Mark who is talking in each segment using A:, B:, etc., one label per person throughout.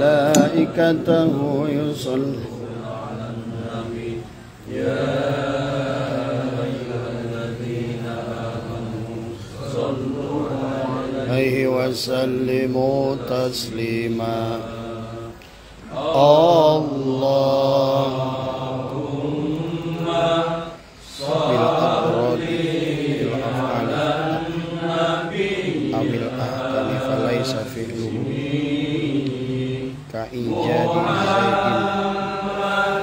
A: وملائكته يصلون على النبي يا أيها الذين آمنوا صلوا عليه وسلموا تسليما اللهم بالأفراد بالأفعال أو بالأحكام فليس فعله كإيجاد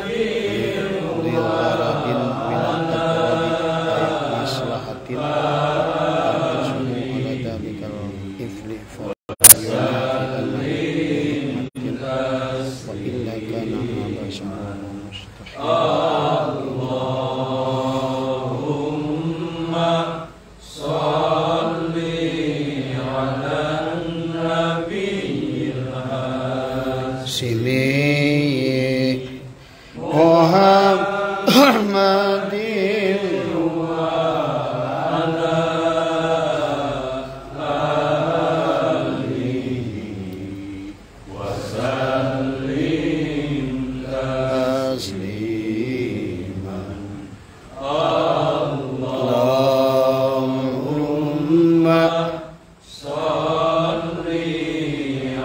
A: زيد لغرض من الأفراد أي مصلحة تقسم على ذلك الإفل وإلا كان عبثا مستحيلا اللهم صل على النبي الهاشمي محمد وعلى آله وسلم تسليما اللهم صل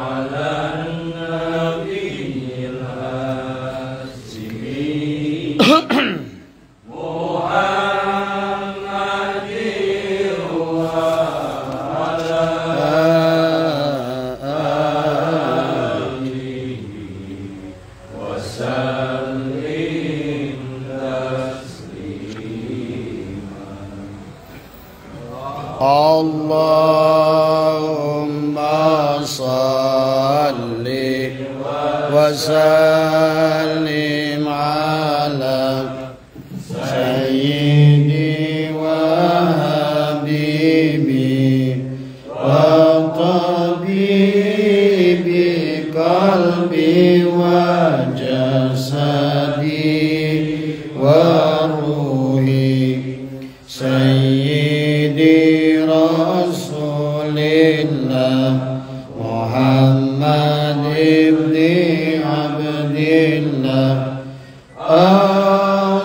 A: على النبي الهاشمي محمد وعلى آله وسلم تسليما اللهم صل وسلم على سيدي وحبيبي وطبيبي قلبي وجسدي وروحي سيدي رسول الله محمد بن عبد الله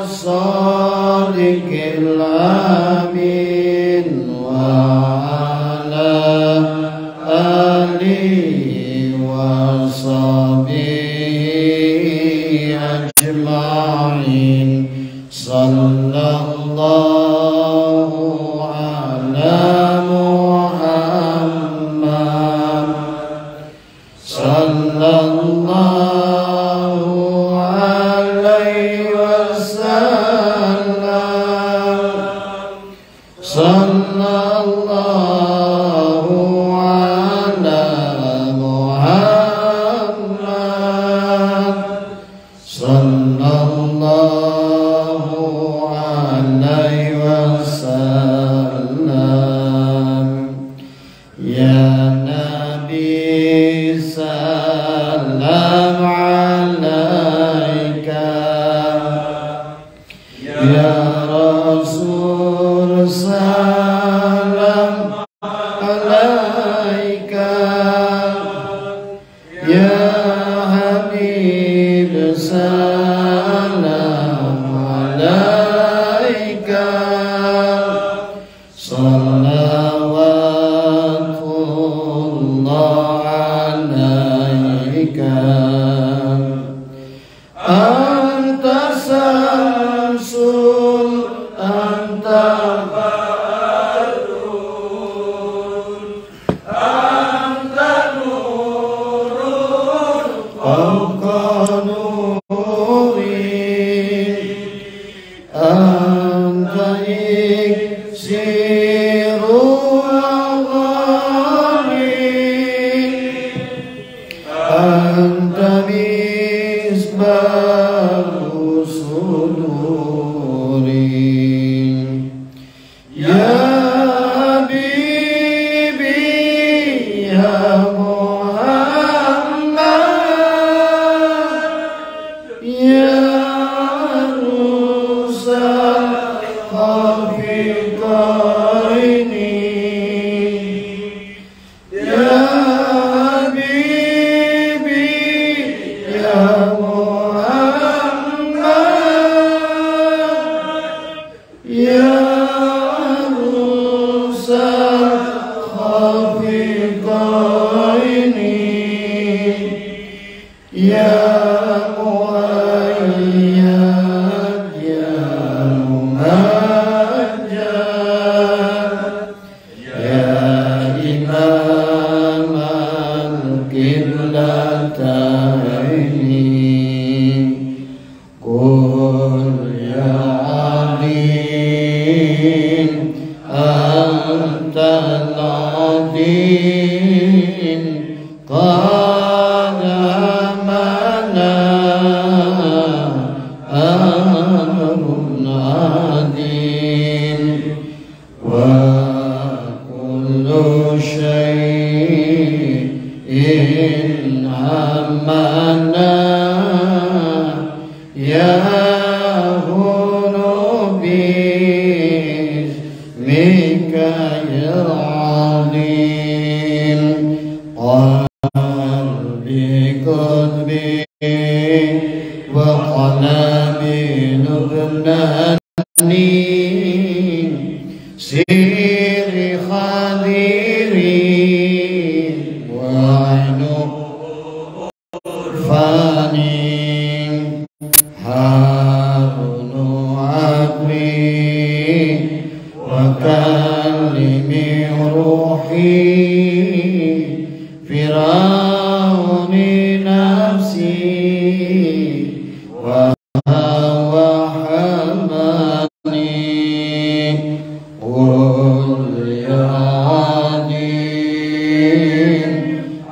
A: الصادق الأمين وعلى آله وصحبه أجمعين صلى الله على محمد صلى الله عليه وسلم صلى الله على محمد صلى الله عليه وسلم يا نبي سلام عليك يا رسول سلام عليك يا حبيب سلام عليك صلوات قد همنا أمر عظيم وكل شيء همنا يهون باسمك يا عظيم قلبي وقلبي لبناني سيري خديري وعين فاني هارون عقلي وكلمي روحي فرعون نفسي وهوى حماني قل يا عظيم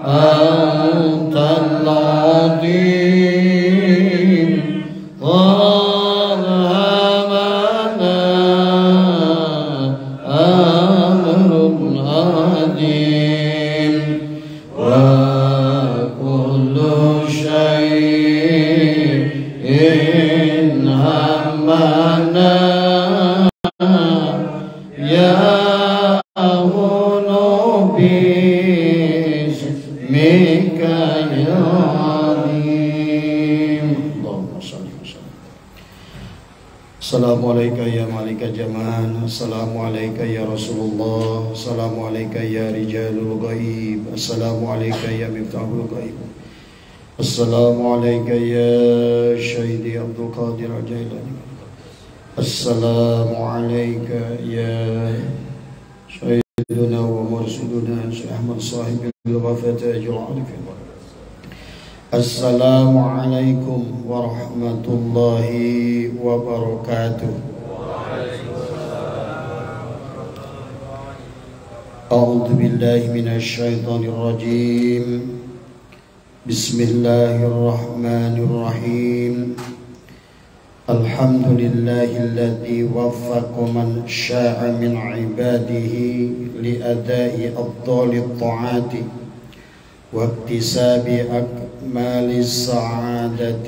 A: أنت العظيم قد همنا أمر عظيم وكل شيء همنا يهون باسمك يا عظيم اللهم صل وسلم. Assalamualaikum ya malika jaman, assalamualaikum ya Rasulullah, assalamualaikum ya rijalul ghaib, assalamualaikum ya miftahul ghaib, assalamualaikum ya Syahidi Abdul Qadir Al-Jailani, assalamualaikum ya Sayyiduna wa Mursiduna Syekh Ahmad Sahibil Wafat Ajul Arifin. Assalamualaikum warahmatullahi wabarakatuh. A'udzu billahi minasy syaithanir rajim. Bismillahirrahmanirrahim. Alhamdulillahilladzi waffaqa man syaa'a min 'ibadihi li adaa'i afdhalit ta'ati واكتساب أكمال السعادة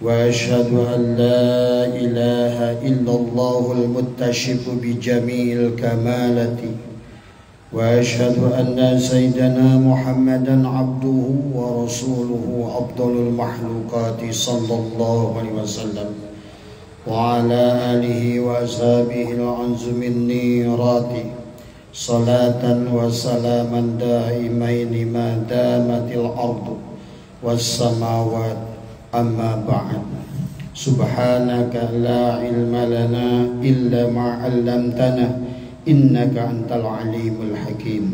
A: وأشهد أن لا إله إلا الله المتصف بجميع الكمالة وأشهد أن سيدنا محمدا عبده ورسوله أفضل المخلوقات صلى الله عليه وسلم وعلى آله وأصحابه العنزم النيرات صلاة وسلاما دائمين ما دامت الأرض والسماوات أما بعد سبحانك لا علم لنا إلا ما علمتنا إنك أنت العليم الحكيم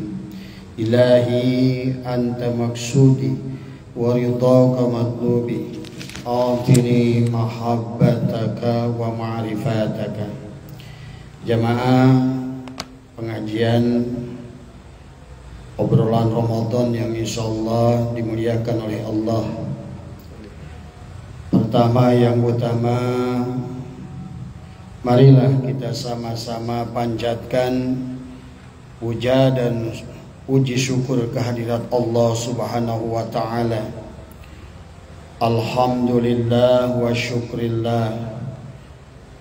A: إلهي أنت مقصودي ورضاك مطلوبي أعطني محبتك ومعرفتك. Jamaah pengajian obrolan Ramadan yang insyaallah dimuliakan oleh Allah. Pertama yang utama, marilah kita sama-sama panjatkan puja dan puji syukur kehadirat Allah Subhanahu wa taala. Alhamdulillah wa syukrillah.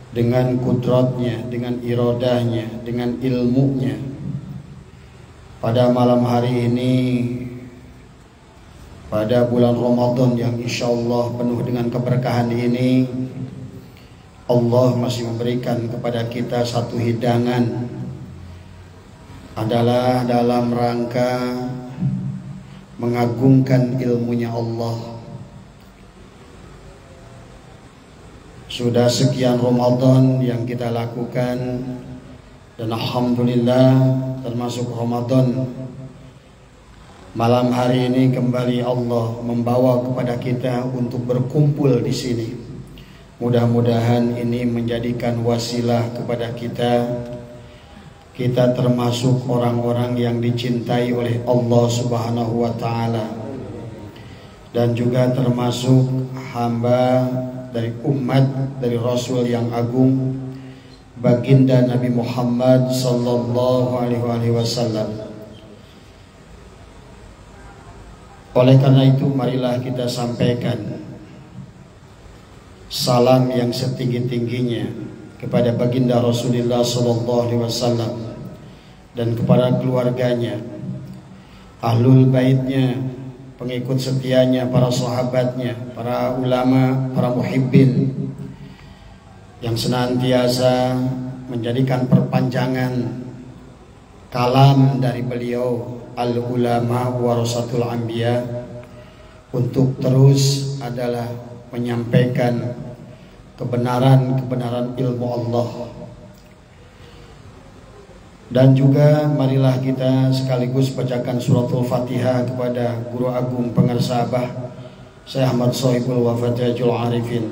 A: Dengan kudratnya, dengan iradahnya, dengan ilmunya, pada malam hari ini, pada bulan Ramadan yang insyaallah penuh dengan keberkahan ini, Allah masih memberikan kepada kita satu hidangan, adalah dalam rangka mengagungkan ilmunya Allah. Sudah sekian Ramadan yang kita lakukan, dan alhamdulillah termasuk Ramadan malam hari ini kembali Allah membawa kepada kita untuk berkumpul di sini. Mudah-mudahan ini menjadikan wasilah kepada kita kita termasuk orang-orang yang dicintai oleh Allah Subhanahu wa taala, dan juga termasuk hamba dari umat dari Rasul yang agung, baginda Nabi Muhammad sallallahu alaihi wasallam. Oleh karena itu, marilah kita sampaikan salam yang setinggi-tingginya kepada baginda Rasulullah sallallahu alaihi wasallam dan kepada keluarganya, ahlul baitnya, pengikut setianya, para sahabatnya, para ulama, para muhibbin yang senantiasa menjadikan perpanjangan kalam dari beliau, al-ulama warasatul anbiya, untuk terus adalah menyampaikan kebenaran ilmu Allah. Dan juga marilah kita sekaligus bacakan suratul Fatihah kepada Guru Agung Pengersabah Syekh Ahmad Sohibul Wafatihul Arifin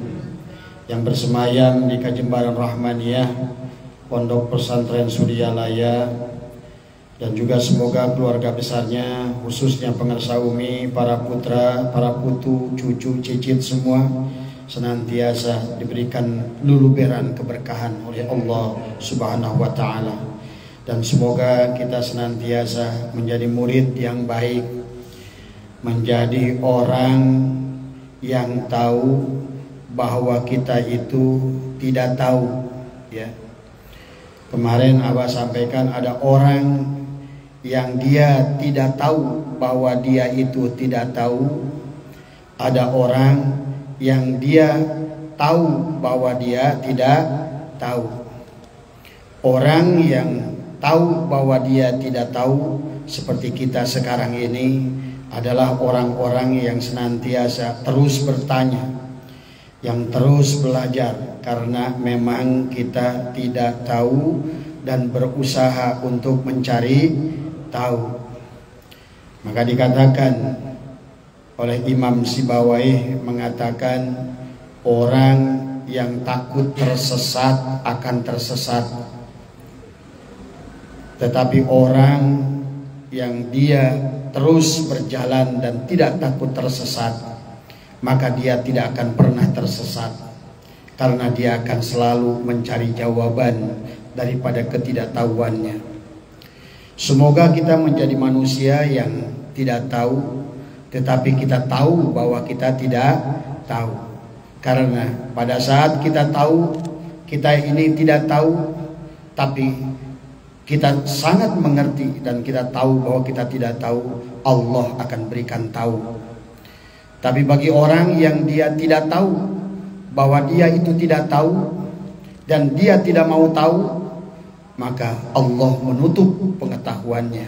A: yang bersemayam di Kajembaran Rahmaniyah Pondok Pesantren Sudialaya, dan juga semoga keluarga besarnya, khususnya Pengersa Umi, para putra, para putu, cucu, cicit semua senantiasa diberikan luluberan keberkahan oleh Allah Subhanahu wa taala. Dan semoga kita senantiasa menjadi murid yang baik, menjadi orang yang tahu bahwa kita itu tidak tahu, ya. Kemarin Abah sampaikan ada orang yang dia tidak tahu bahwa dia itu tidak tahu, ada orang yang dia tahu bahwa dia tidak tahu. Orang yang tahu bahwa dia tidak tahu seperti kita sekarang ini adalah orang-orang yang senantiasa terus bertanya, yang terus belajar, karena memang kita tidak tahu dan berusaha untuk mencari tahu. Maka dikatakan oleh Imam Sibawayh, mengatakan orang yang takut tersesat akan tersesat, tetapi orang yang dia terus berjalan dan tidak takut tersesat, maka dia tidak akan pernah tersesat, karena dia akan selalu mencari jawaban daripada ketidaktahuannya. Semoga kita menjadi manusia yang tidak tahu, tetapi kita tahu bahwa kita tidak tahu. Karena pada saat kita tahu kita ini tidak tahu, tapi kita sangat mengerti dan kita tahu bahwa kita tidak tahu, Allah akan berikan tahu. Tapi bagi orang yang dia tidak tahu bahwa dia itu tidak tahu dan dia tidak mau tahu, maka Allah menutup pengetahuannya.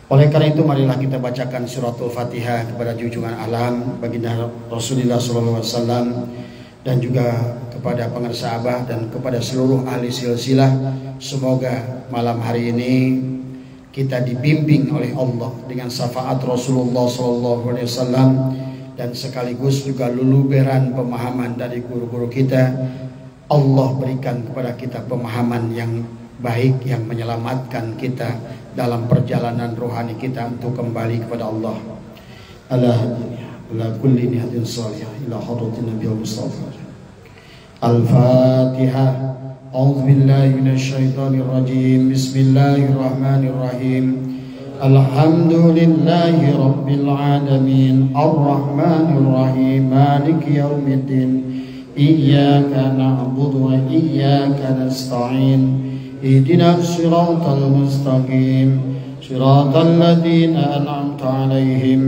A: Oleh karena itu, marilah kita bacakan suratul Fatihah kepada junjungan alam baginda Rasulullah SAW, dan juga kepada Pengersa Abah dan kepada seluruh ahli silsilah. Semoga malam hari ini kita dibimbing oleh Allah dengan syafaat Rasulullah SAW, dan sekaligus juga luluberan pemahaman dari guru-guru kita. Allah berikan kepada kita pemahaman yang baik yang menyelamatkan kita dalam perjalanan rohani kita untuk kembali kepada Allah. Ala kulli nihatin salihah ila hadratin nabiyil mustafa. Al-Fatihah. A'udzu billahi minasyaitonir rajim. Bismillahirrahmanirrahim. Alhamdulillahi rabbil alamin. Ar-Rahmanir Rahim. Maliki yaumiddin. Iyyaka na'budu wa iyyaka nasta'in. Ihdinas siratal mustaqim. Siratal ladzina an'amta 'alaihim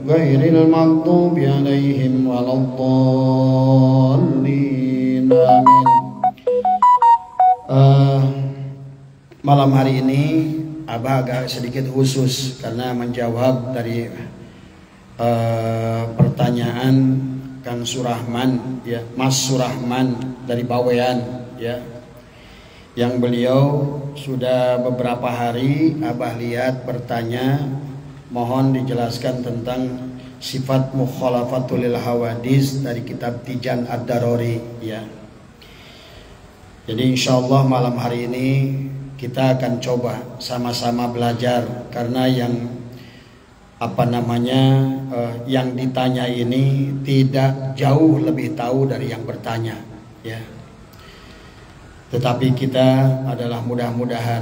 A: ghairil maghdubi 'alaihim waladdallin. Amin. Malam hari ini Abah agak sedikit khusus karena menjawab dari pertanyaan Kang Surahman, ya, Mas Surahman dari Bawean, ya, yang beliau sudah beberapa hari Abah lihat bertanya, mohon dijelaskan tentang sifat mukhalafatul hawadis dari kitab Tijan Ad-Darori, ya. Jadi insyaallah malam hari ini kita akan coba sama-sama belajar, karena yang yang ditanya ini tidak jauh lebih tahu dari yang bertanya, ya. Tetapi kita adalah mudah-mudahan,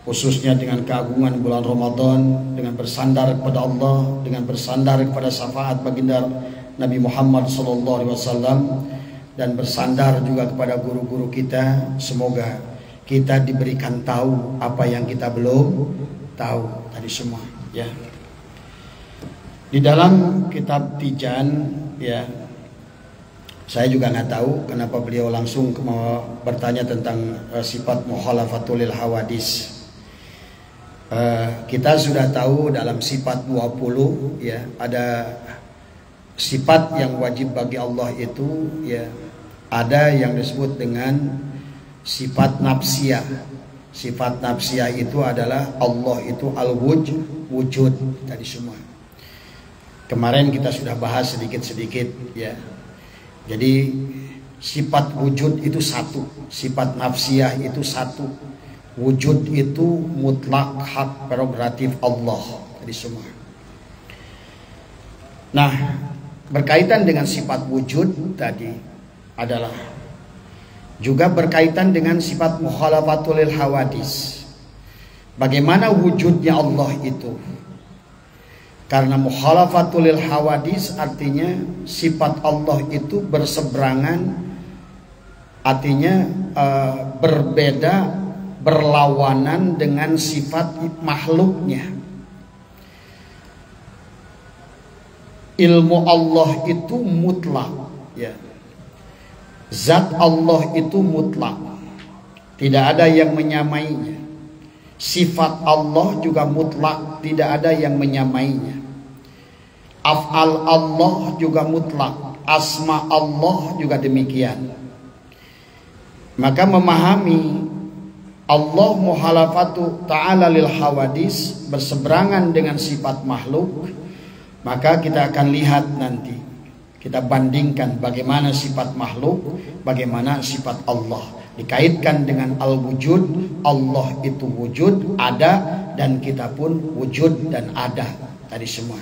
A: khususnya dengan keagungan bulan Ramadan, dengan bersandar kepada Allah, dengan bersandar kepada syafaat baginda Nabi Muhammad SAW, dan bersandar juga kepada guru-guru kita, semoga kita diberikan tahu apa yang kita belum tahu tadi semua, ya. Di dalam kitab Tijan, ya, saya juga nggak tahu kenapa beliau langsung mau bertanya tentang sifat mukhalafatul hawadis. Kita sudah tahu dalam sifat 20, ya, ada sifat yang wajib bagi Allah itu, ya, ada yang disebut dengan sifat nafsiyah. Sifat nafsiyah itu adalah Allah itu al-wujud tadi semua. Kemarin kita sudah bahas sedikit-sedikit, ya. Jadi sifat wujud itu satu, sifat nafsiyah itu satu. Wujud itu mutlak hak prerogatif Allah tadi semua. Nah, berkaitan dengan sifat wujud tadi adalah juga berkaitan dengan sifat mukhalafatul hawadis. Bagaimana wujudnya Allah itu? Karena mukhalafatul hawadis artinya sifat Allah itu berseberangan, artinya berbeda, berlawanan dengan sifat makhluknya. Ilmu Allah itu mutlak, ya. Zat Allah itu mutlak, tidak ada yang menyamainya. Sifat Allah juga mutlak, tidak ada yang menyamainya. Af'al Allah juga mutlak, asma Allah juga demikian. Maka memahami Allah muhalafatu ta'ala lil hawadis, berseberangan dengan sifat makhluk, maka kita akan lihat nanti, kita bandingkan bagaimana sifat makhluk, bagaimana sifat Allah. Dikaitkan dengan al-wujud, Allah itu wujud, ada, dan kita pun wujud dan ada tadi semua.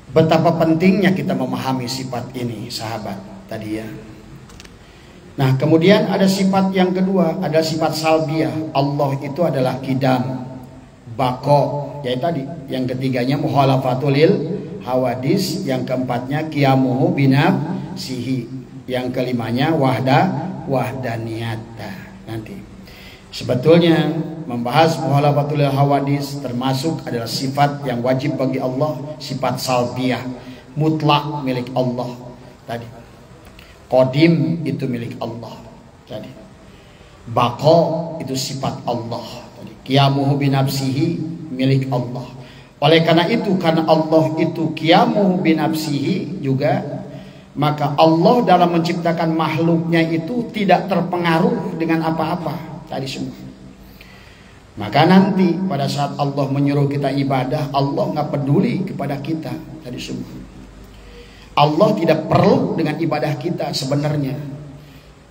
A: Betapa pentingnya kita memahami sifat ini, sahabat, tadi, ya. Nah, kemudian ada sifat yang kedua, ada sifat salbiyah. Allah itu adalah qidam, baqo, yaitu tadi. Yang ketiganya mukhalafatul hawadis, yang keempatnya qiyamuhu binafsihi, yang kelimanya wahdaniyat. Nanti sebetulnya membahas mukhalafatul hawadis termasuk adalah sifat yang wajib bagi Allah, sifat salbiyah, mutlak milik Allah tadi. Qadim itu milik Allah tadi. Baqo itu sifat Allah tadi. Qiyamuhu binafsihi milik Allah. Oleh karena itu, karena Allah itu qiyamuhu binafsihi juga, maka Allah dalam menciptakan makhluknya itu tidak terpengaruh dengan apa-apa tadi semua. Maka nanti pada saat Allah menyuruh kita ibadah, Allah nggak peduli kepada kita tadi semua. Allah tidak perlu dengan ibadah kita sebenarnya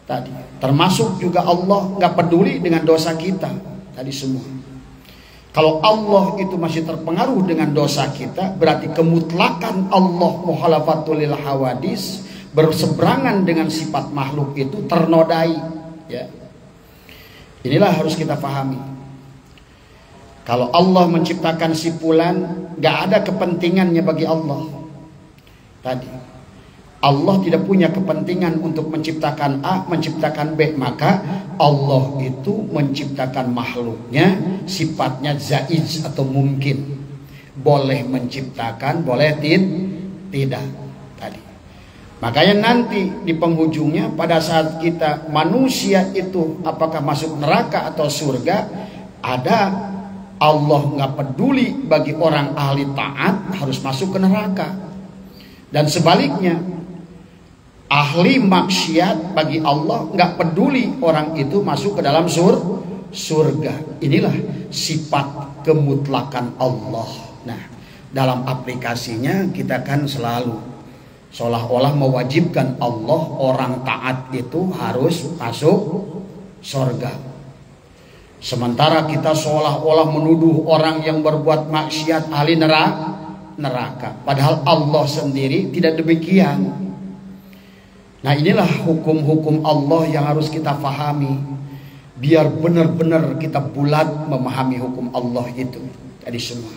A: tadi. Termasuk juga Allah nggak peduli dengan dosa kita tadi semua. Kalau Allah itu masih terpengaruh dengan dosa kita, berarti kemutlakan Allah mukhalafatul hawadis, berseberangan dengan sifat makhluk itu ternodai, ya. Inilah harus kita pahami. Kalau Allah menciptakan si fulan, nggak ada kepentingannya bagi Allah tadi. Allah tidak punya kepentingan untuk menciptakan A, menciptakan B, maka Allah itu menciptakan makhluknya sifatnya jaiz atau mungkin, boleh menciptakan, boleh tidak tadi. Makanya nanti di penghujungnya, pada saat kita manusia itu apakah masuk neraka atau surga, ada Allah nggak peduli bagi orang ahli taat harus masuk ke neraka, dan sebaliknya ahli maksiat bagi Allah nggak peduli orang itu masuk ke dalam surga. Inilah sifat kemutlakan Allah. Nah, dalam aplikasinya kita kan selalu Seolah-olah mewajibkan Allah orang taat itu harus masuk surga. Sementara kita seolah-olah menuduh orang yang berbuat maksiat ahli neraka. Padahal Allah sendiri tidak demikian. Nah, inilah hukum-hukum Allah yang harus kita fahami. Biar benar-benar kita bulat memahami hukum Allah itu. Tadi semua.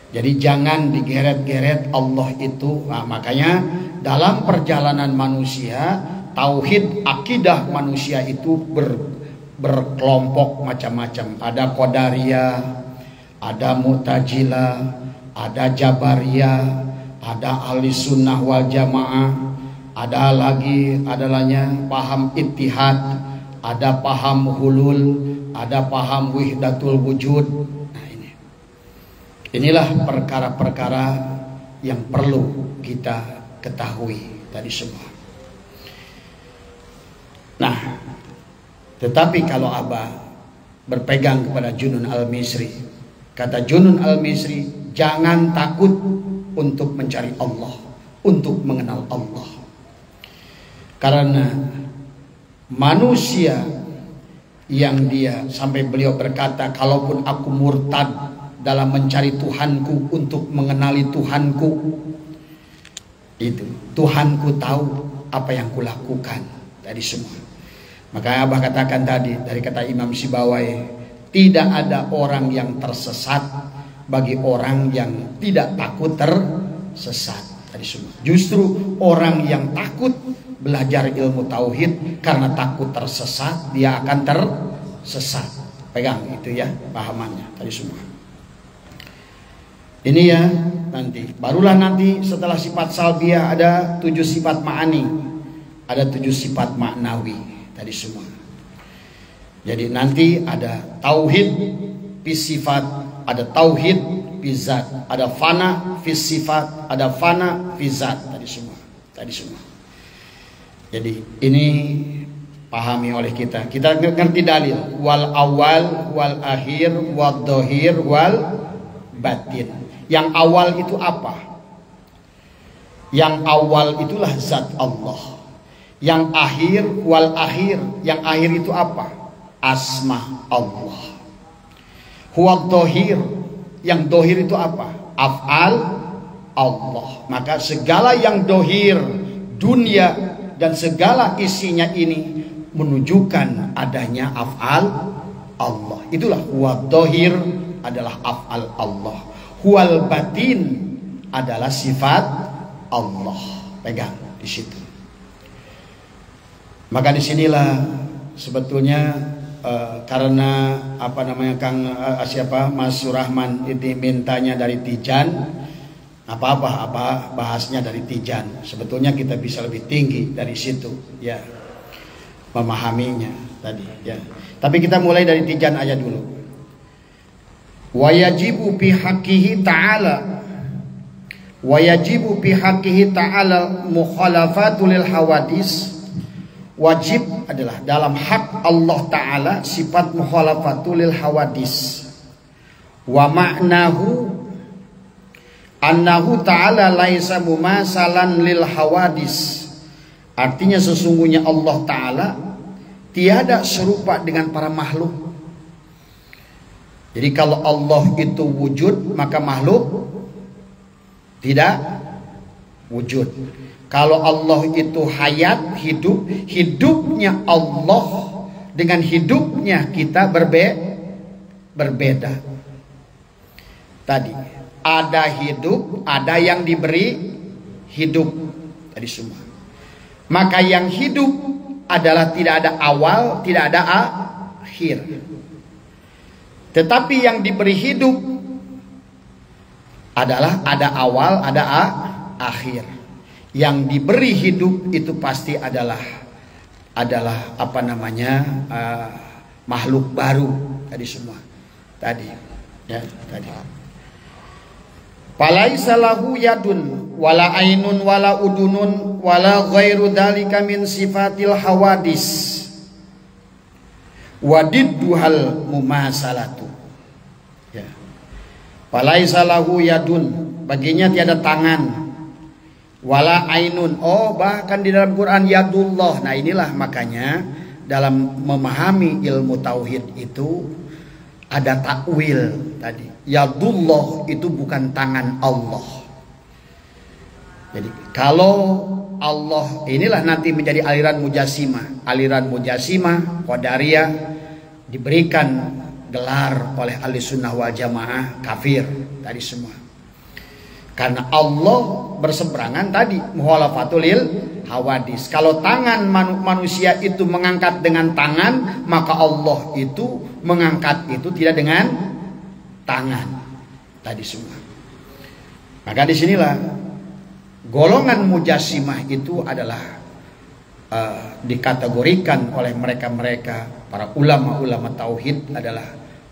A: Jadi jangan digeret-geret Allah itu. Nah, makanya dalam perjalanan manusia, tauhid akidah manusia itu berkelompok macam-macam. Ada Qadariyah, ada Mu'tazilah, ada Jabariyah, ada Ahli Sunnah wal Jamaah, ada adalahnya paham Ittihad, ada paham Hulul, ada paham Wihdatul Wujud. Inilah perkara-perkara yang perlu kita ketahui tadi semua. Nah, tetapi kalau Abah berpegang kepada Junun Al-Misri, kata Junun Al-Misri, jangan takut untuk mencari Allah, untuk mengenal Allah. Karena manusia yang dia, sampai beliau berkata, kalaupun aku murtad dalam mencari Tuhanku, untuk mengenali Tuhanku, itu Tuhanku tahu apa yang kulakukan tadi semua. Maka Abah katakan tadi dari kata Imam Sibawai, tidak ada orang yang tersesat bagi orang yang tidak takut tersesat tadi semua. Justru orang yang takut belajar ilmu tauhid karena takut tersesat, dia akan tersesat. Pegang itu ya pahamannya tadi semua. Ini ya nanti, barulah nanti setelah sifat salbiyah ada 7 sifat ma'ani, ada 7 sifat maknawi tadi semua. Jadi nanti ada tauhid fi sifat, ada tauhid fi zat, ada fana fi sifat, ada fana fi zat tadi semua. Jadi ini pahami oleh kita. Kita ngerti dalil wal awal wal akhir wal dohir wal batin. Yang awal itu apa? Yang awal itulah zat Allah. Yang akhir wal akhir, yang akhir itu apa? Asma Allah. Huwa dohir, yang dohir itu apa? Af'al Allah. Maka segala yang dohir, dunia dan segala isinya ini menunjukkan adanya af'al Allah. Itulah huwa dohir adalah af'al Allah. Huwal batin adalah sifat Allah. Pegang di situ. Maka disinilah sebetulnya karena apa namanya Kang siapa Mas Surahman itu mintanya dari Tijan, apa bahasnya dari Tijan. Sebetulnya kita bisa lebih tinggi dari situ ya memahaminya tadi ya. Tapi kita mulai dari Tijan aja dulu. Wa yajibu fi haqqihi ta'ala, wa yajibu fi haqqihi ta'ala mukhalafatul hawadis. Wajib adalah dalam hak Allah Ta'ala sifat mukhalafatul hawadis. Wa ma'nahu annahu ta'ala laisa mumasalan lil hawadis. Artinya sesungguhnya Allah Ta'ala tiada serupa dengan para makhluk. Jadi kalau Allah itu wujud, maka makhluk tidak wujud. Kalau Allah itu hayat, hidup, hidupnya Allah dengan hidupnya kita berbeda. Tadi ada hidup, ada yang diberi hidup tadi semua. Maka yang hidup adalah tidak ada awal, tidak ada akhir. Tetapi yang diberi hidup adalah ada awal, ada akhir. Yang diberi hidup itu pasti adalah apa namanya makhluk baru tadi semua. Tadi ya tadi. Falaisa lahu yadun wala ainun wala udunun wala ghairu dzalika min sifatil hawadis. Wadidduhal mumasalatu ya. Falaisa lahu yadun, baginya tiada tangan, Wala ainun. Oh, bahkan di dalam Quran yadullah. Nah, inilah makanya dalam memahami ilmu tauhid itu ada takwil tadi. Yadullah itu bukan tangan Allah. Jadi kalau Allah, inilah nanti menjadi aliran Mujassimah. Aliran Mujassimah, Qadariyah diberikan gelar oleh ahli sunnah wal jamaah kafir tadi semua. Karena Allah berseberangan tadi mukhalafatul hawadis. Kalau tangan manusia itu mengangkat dengan tangan, maka Allah itu mengangkat itu tidak dengan tangan tadi semua. Maka disinilah golongan Mujassimah itu adalah dikategorikan oleh mereka para ulama-ulama tauhid adalah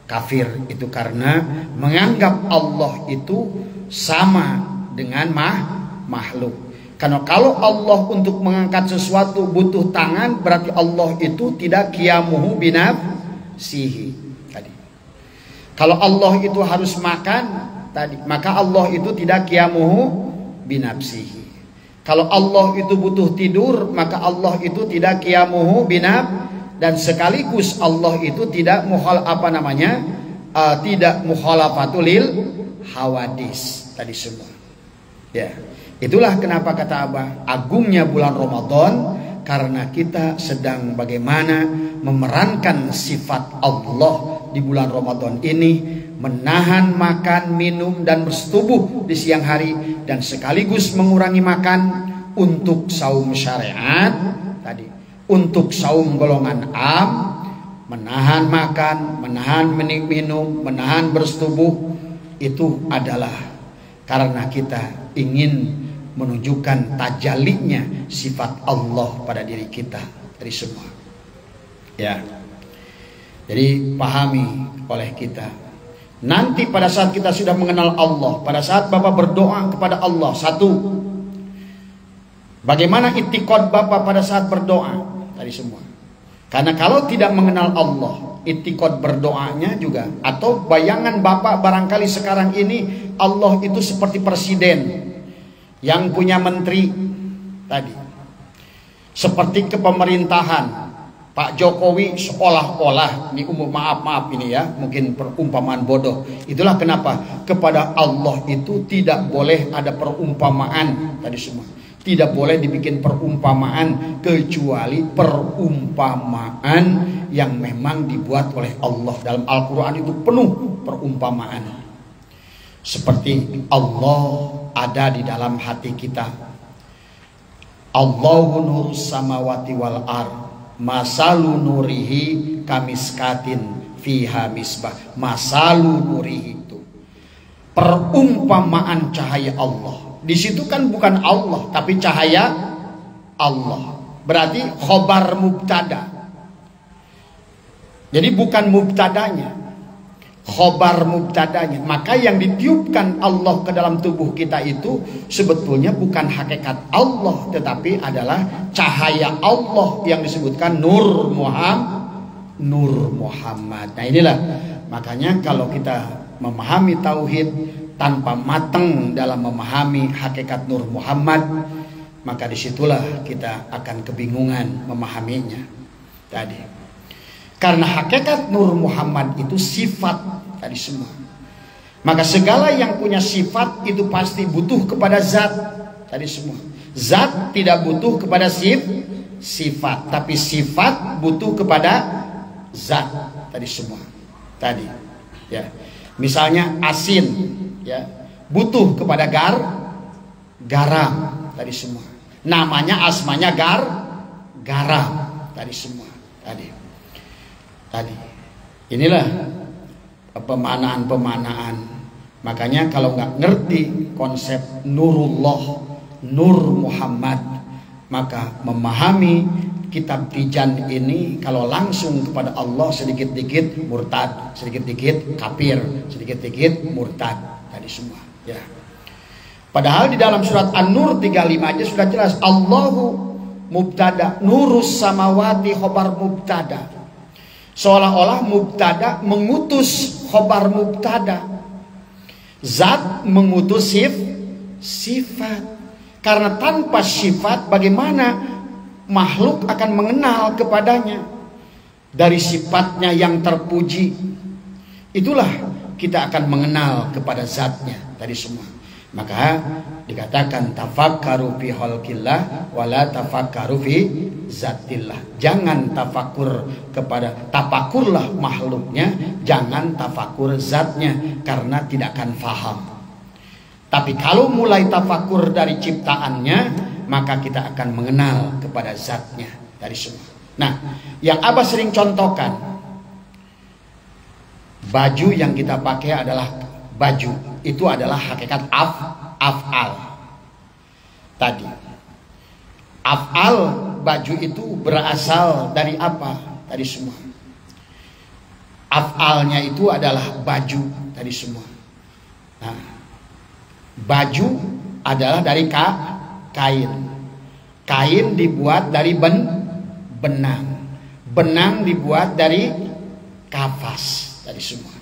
A: kafir. Itu karena menganggap Allah itu sama dengan makhluk. Karena kalau Allah untuk mengangkat sesuatu butuh tangan, berarti Allah itu tidak qiyamuhu binafsihi tadi. Kalau Allah itu harus makan tadi, maka Allah itu tidak qiyamuhu binafsihi. Kalau Allah itu butuh tidur, maka Allah itu tidak qiyamuhu dan sekaligus Allah itu tidak tidak mukhalafatul hawadis tadi semua. Ya, itulah kenapa kata Abah agungnya bulan Ramadan, karena kita sedang bagaimana memerankan sifat Allah di bulan Ramadan ini, menahan makan, minum dan bersetubuh di siang hari dan sekaligus mengurangi makan untuk saum syariat tadi, untuk saum golongan am, menahan makan, menahan minum, menahan bersetubuh. Itu adalah karena kita ingin menunjukkan tajallinya sifat Allah pada diri kita dari semua. Ya. Jadi pahami oleh kita. Nanti pada saat kita sudah mengenal Allah, pada saat Bapak berdoa kepada Allah, satu, bagaimana itikad Bapak pada saat berdoa tadi semua. Karena kalau tidak mengenal Allah, itikad berdoanya juga, atau bayangan Bapak barangkali sekarang ini Allah itu seperti presiden yang punya menteri tadi, seperti kepemerintahan Pak Jokowi seolah-olah, ini maaf ini ya, mungkin perumpamaan bodoh. Itulah kenapa kepada Allah itu tidak boleh ada perumpamaan tadi semua. Tidak boleh dibikin perumpamaan kecuali perumpamaan yang memang dibuat oleh Allah. Dalam Al-Quran itu penuh perumpamaan. Seperti Allah ada di dalam hati kita. Allahu nurus samawati wal ardh, masalu nurihi kamiskatin fiha misbah. Masalu nurihi itu perumpamaan cahaya Allah. Di situ kan bukan Allah tapi cahaya Allah. Berarti khobar mubtada. Jadi bukan mubtadanya, khobar mubtadanya. Maka yang ditiupkan Allah ke dalam tubuh kita itu sebetulnya bukan hakikat Allah, tetapi adalah cahaya Allah yang disebutkan Nur Muhammad. Nah inilah makanya kalau kita memahami tauhid tanpa matang dalam memahami hakikat Nur Muhammad, maka disitulah kita akan kebingungan memahaminya tadi. Karena hakikat Nur Muhammad itu sifat tadi semua. Maka segala yang punya sifat itu pasti butuh kepada zat tadi semua. Zat tidak butuh kepada sifat, tapi sifat butuh kepada zat tadi semua. Tadi ya. Misalnya asin ya, butuh kepada garam tadi semua. Namanya asmanya garam tadi semua. Tadi. Inilah pemanaan. Makanya kalau nggak ngerti konsep Nurullah, Nur Muhammad, maka memahami kitab Tijan ini kalau langsung kepada Allah sedikit-dikit murtad, sedikit-dikit kafir, sedikit-dikit murtad tadi semua ya. Padahal di dalam surat An-Nur 35 aja sudah jelas Allahu mubtada, nurus samawati khobar mubtada. Seolah-olah mubtada mengutus khobar mubtada, zat mengutus sifat. Karena tanpa sifat bagaimana makhluk akan mengenal kepadanya? Dari sifatnya yang terpuji, itulah kita akan mengenal kepada zatnya tadi semua. Maka dikatakan tafakkaru fi khalqillah wala tafakkaru fi zatillah. Jangan tafakur kepada, tafakurlah makhluknya, jangan tafakur zatnya, karena tidak akan faham. Tapi kalau mulai tafakur dari ciptaannya, maka kita akan mengenal kepada zatnya dari semua. Nah, yang Abah sering contohkan, baju yang kita pakai adalah baju, itu adalah hakikat af'al. Tadi af'al baju itu berasal dari apa? Tadi semua. Af'alnya itu adalah baju tadi semua. Nah, baju adalah dari kain. Kain dibuat dari benang. Benang dibuat dari kapas tadi semua.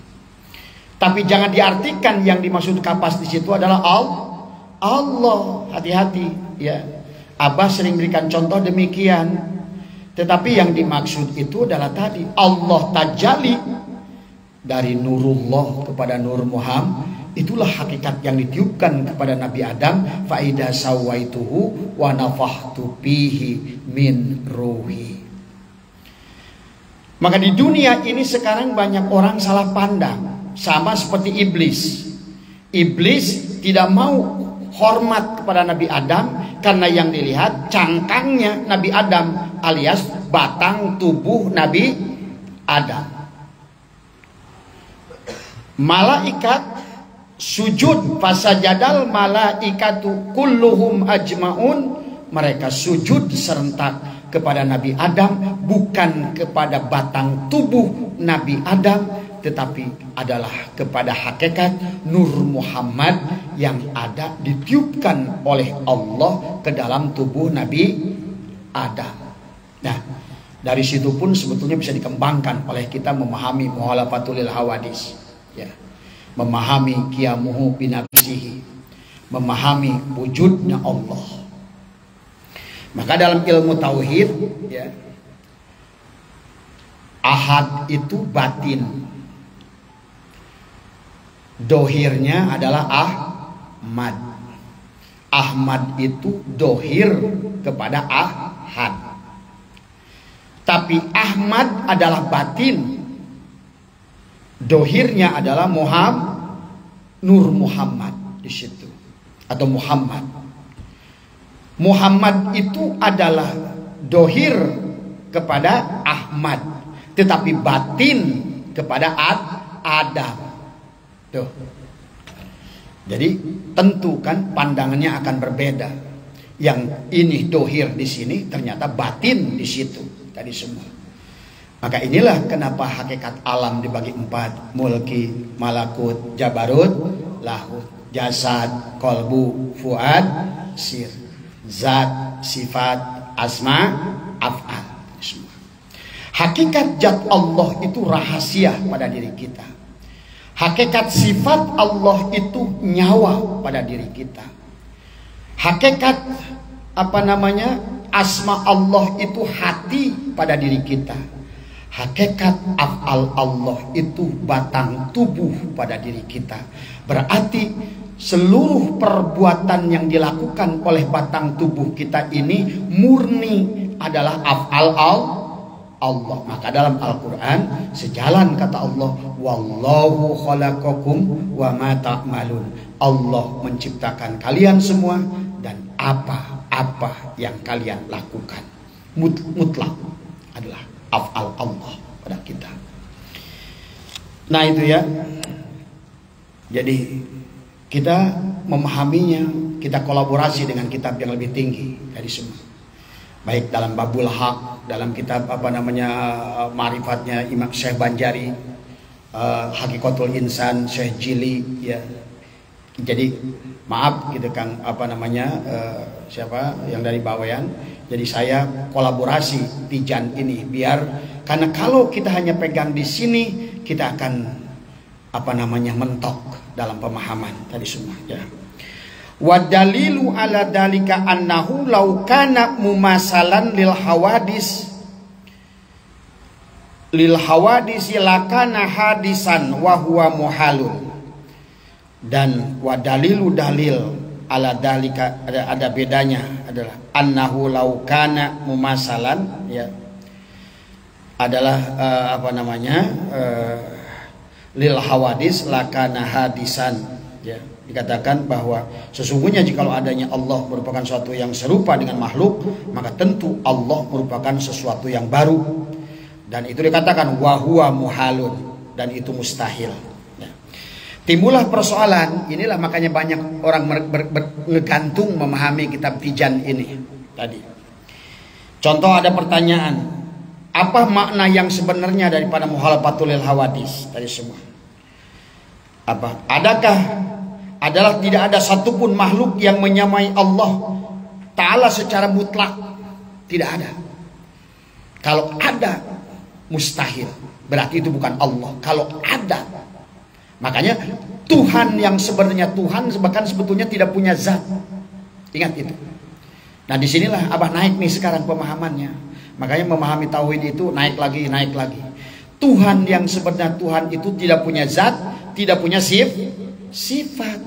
A: Tapi jangan diartikan yang dimaksud kapas di situ adalah Allah. Hati-hati ya. Abah sering berikan contoh demikian. Tetapi yang dimaksud itu adalah tadi Allah tajalli dari nurullah kepada nur Muhammad. Itulah hakikat yang ditiupkan kepada Nabi Adam. Fa idza sawaituhu wa nafakhtu fihi min ruhi. Maka di dunia ini sekarang banyak orang salah pandang, sama seperti iblis. Iblis tidak mau hormat kepada Nabi Adam karena yang dilihat cangkangnya Nabi Adam alias batang tubuh Nabi Adam. Malaikat sujud, fasajadal malaikatu kulluhum ajmaun. Mereka sujud serentak kepada Nabi Adam, bukan kepada batang tubuh Nabi Adam, tetapi adalah kepada hakikat Nur Muhammad yang ada ditiupkan oleh Allah ke dalam tubuh Nabi Adam. Nah, dari situ pun sebetulnya bisa dikembangkan oleh kita memahami muhalafatul hawadis, ya. Memahami qiyamuhu binafsihi, memahami wujudnya Allah. Maka dalam ilmu tauhid, ya, ahad itu batin, dohirnya adalah Ahmad. Ahmad itu dohir kepada ahad. Tapi Ahmad adalah batin, dohirnya adalah Nur Muhammad di situ, atau Muhammad. Muhammad itu adalah dohir kepada Ahmad, tetapi batin kepada Adam. Tuh. Jadi tentu kan pandangannya akan berbeda. Yang ini dohir di sini, ternyata batin di situ tadi semua. Maka inilah kenapa hakikat alam dibagi 4. Mulki, malakut, jabarut, lahut, jasad, kolbu, fuad, sir, zat, sifat, asma, af'al. Hakikat zat Allah itu rahasia pada diri kita. Hakikat sifat Allah itu nyawa pada diri kita. Hakikat asma Allah itu hati pada diri kita. Hakikat af'al Allah itu batang tubuh pada diri kita. Berarti seluruh perbuatan yang dilakukan oleh batang tubuh kita ini murni adalah af'al Allah. Maka dalam Al-Quran sejalan kata Allah, wallahu khalaqakum wa ma ta'malun. Allah menciptakan kalian semua dan apa-apa yang kalian lakukan. Mutlak adalah af'al Allah pada kita. Nah itu ya. Jadi kita memahaminya, kita kolaborasi dengan kitab yang lebih tinggi dari semua. Baik dalam Babul Haq, dalam kitab Ma'rifatnya Imam Syekh Banjari, Hakikatul Insan Syekh Jili, ya. Jadi maaf gitu Kang, siapa yang dari Bawean. Jadi saya kolaborasi Tijan ini karena kalau kita hanya pegang di sini, kita akan mentok dalam pemahaman tadi semua, ya. Wa dalilu ala dalika annahu law kana mumasalan lil hawadis lakana hadisan wa huwa muhalun. Dan wa dalilu dalil ala dalika ada bedanya adalah annahu law kana mumasalan, ya, adalah lil hawadis lakana hadisan, ya, dikatakan bahwa sesungguhnya jikalau adanya Allah merupakan sesuatu yang serupa dengan makhluk, maka tentu Allah merupakan sesuatu yang baru, dan itu dikatakan wa huwa muhalun, dan itu mustahil. Timbullah persoalan, inilah makanya banyak orang bergantung memahami kitab Tijan ini tadi. Contoh, ada pertanyaan, apa makna yang sebenarnya daripada muhalafatul lil hawadis tadi semua? Apa? Adakah adalah tidak ada satupun makhluk yang menyamai Allah Ta'ala secara mutlak? Tidak ada. Kalau ada, mustahil, berarti itu bukan Allah. Kalau ada, makanya Tuhan yang sebenarnya Tuhan bahkan sebetulnya tidak punya zat. Ingat itu. Nah, disinilah Abah naik nih sekarang pemahamannya. Makanya memahami tauhid itu naik lagi. Tuhan yang sebenarnya Tuhan itu tidak punya zat, tidak punya sifat.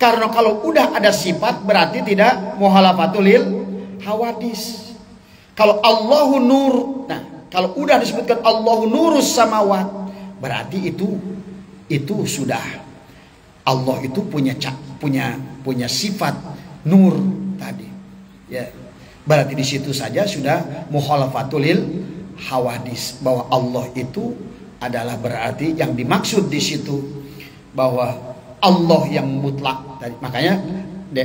A: Karena kalau udah ada sifat berarti tidak muhalafatul lil hawadis. Kalau Allahu nur, nah kalau udah disebutkan Allahu nurus samawat, berarti itu sudah Allah itu punya sifat nur tadi, ya, berarti di situ saja sudah mukhalafatul lil hawadis, bahwa Allah itu adalah berarti yang dimaksud di situ bahwa Allah yang mutlak tadi. Makanya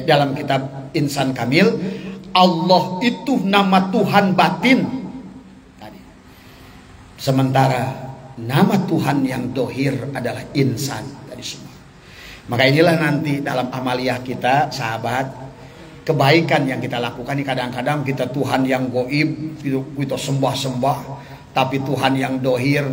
A: dalam kitab Insan Kamil, Allah itu nama Tuhan batin tadi, sementara nama Tuhan yang dohir adalah insan tadi semua. Maka inilah nanti dalam amaliyah kita, sahabat, kebaikan yang kita lakukan ini kadang-kadang kita Tuhan yang goib kita sembah, tapi Tuhan yang dohir,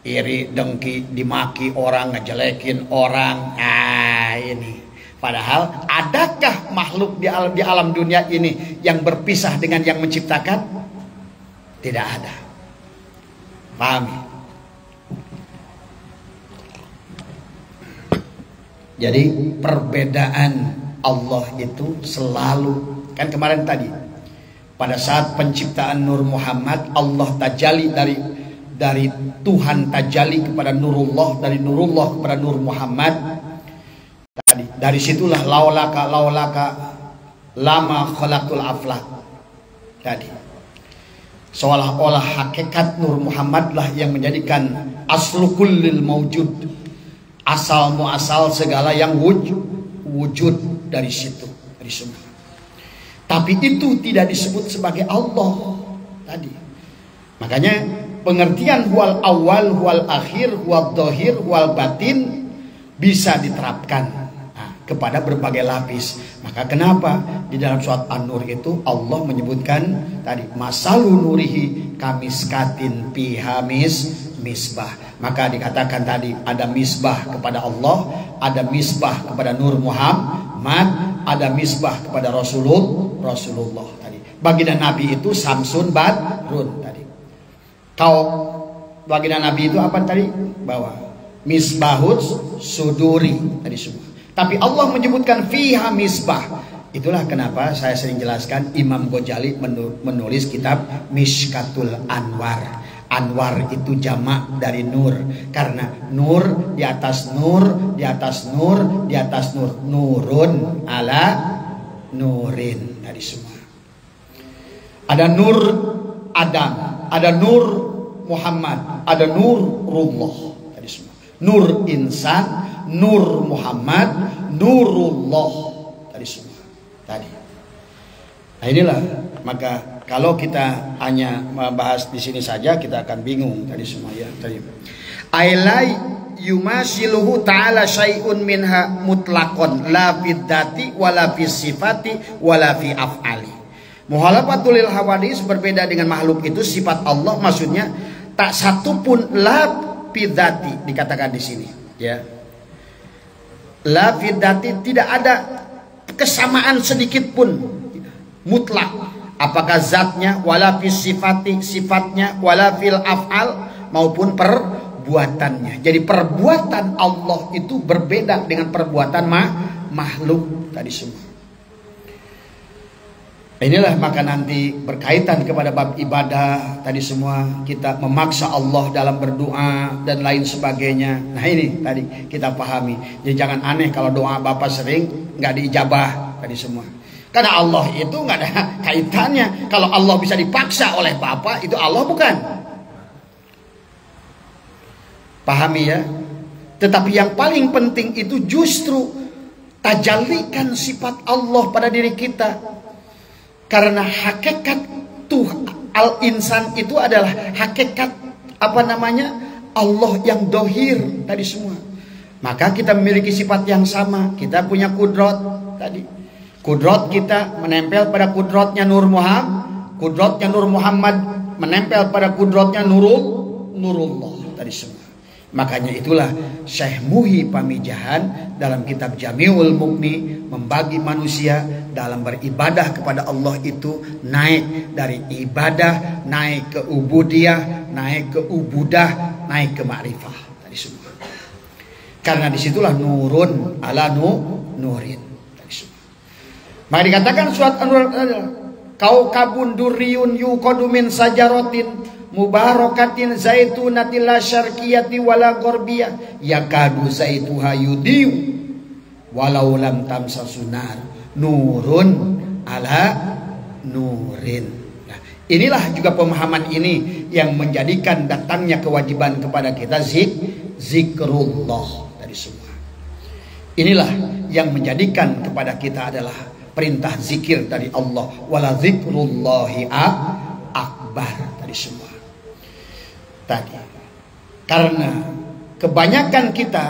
A: iri, dengki, dimaki orang, ngejelekin orang. Nah ini, padahal adakah makhluk di alam dunia ini yang berpisah dengan yang menciptakan? Tidak ada. Pahami? Jadi perbedaan Allah itu selalu, kan kemarin tadi pada saat penciptaan Nur Muhammad, Allah tajalli dari Tuhan tajalli kepada Nurullah, dari Nurullah kepada Nur Muhammad tadi. Dari situlah laulaka lama khalaqul aflak tadi. Seolah-olah hakikat Nur Muhammad lah yang menjadikan aslu kullil maujud, asal muasal segala yang wujud dari situ, dari semua. Tapi itu tidak disebut sebagai Allah tadi. Makanya pengertian huwal awal, huwal akhir, huwal dohir, huwal batin bisa diterapkan kepada berbagai lapis. Maka kenapa di dalam surat An-Nur itu Allah menyebutkan tadi masalu nurihi kamiskatin piha misbah. Maka dikatakan tadi ada misbah kepada Allah, ada misbah kepada Nur Muhammad, ada misbah kepada Rasulullah tadi. Baginda Nabi itu Samsun Badrun tadi. Kau baginda Nabi itu apa tadi? Bahwa misbahus suduri tadi semua. Tapi Allah menyebutkan fiha misbah. Itulah kenapa saya sering jelaskan Imam Ghazali menulis kitab Mishkatul Anwar. Anwar itu jamak dari nur, karena nur di atas nur, di atas nur, di atas nur, nurun ala nurin tadi semua. Ada nur Adam, ada nur Muhammad, ada nurullah tadi semua. Nur insan, nur Muhammad, nurullah tadi semua tadi. Nah inilah, maka kalau kita hanya membahas di sini saja kita akan bingung tadi semua ya tadi. Ailai yumasiluhu ta'ala syai'un minha mutlaqon la fid dati wala fis sifati wala fi af'ali. Muhalafatul lil hawadis berbeda dengan makhluk itu sifat Allah, maksudnya tak satu pun la fid dati dikatakan di sini ya. La fiddati, tidak ada kesamaan sedikit pun, mutlak. Apakah zatnya, wala fis sifati, sifatnya, wala fil af'al, maupun perbuatannya. Jadi perbuatan Allah itu berbeda dengan perbuatan makhluk tadi semua. Inilah maka nanti berkaitan kepada bab ibadah tadi semua, kita memaksa Allah dalam berdoa dan lain sebagainya. Nah ini tadi kita pahami. Jadi jangan aneh kalau doa Bapak sering nggak diijabah tadi semua. Karena Allah itu nggak ada kaitannya. Kalau Allah bisa dipaksa oleh Bapak, itu Allah bukan. Pahami ya. Tetapi yang paling penting itu justru tajallikan sifat Allah pada diri kita. Karena hakikat tuh al-insan itu adalah hakikat Allah yang dohir tadi semua. Maka kita memiliki sifat yang sama. Kita punya kudrat tadi. Kudrat kita menempel pada kudratnya Nur Muhammad. Kudratnya Nur Muhammad menempel pada kudratnya Nurullah tadi semua. Makanya itulah Syekh Muhi Pamijahan dalam kitab Jami'ul Mughni membagi manusia dalam beribadah kepada Allah itu naik dari ibadah, naik ke ubudiyah, naik ke ubudah, naik ke ma'rifah tadi semua. Karena disitulah nurun ala nurin tadi semua. Maka dikatakan surat An-Nur adalah kau kabun duriyun yuqadu min sajaratin mubarakatin zaitunatil la syarqiyati wala gharbiyah yakadu zaituha yudiu walau lam tamsasunar nurun ala nurin. Nah, inilah juga pemahaman ini yang menjadikan datangnya kewajiban kepada kita zikrullah dari semua. Inilah yang menjadikan kepada kita adalah perintah zikir dari Allah, wala zikrullahi akbar dari semua. Tadi karena kebanyakan kita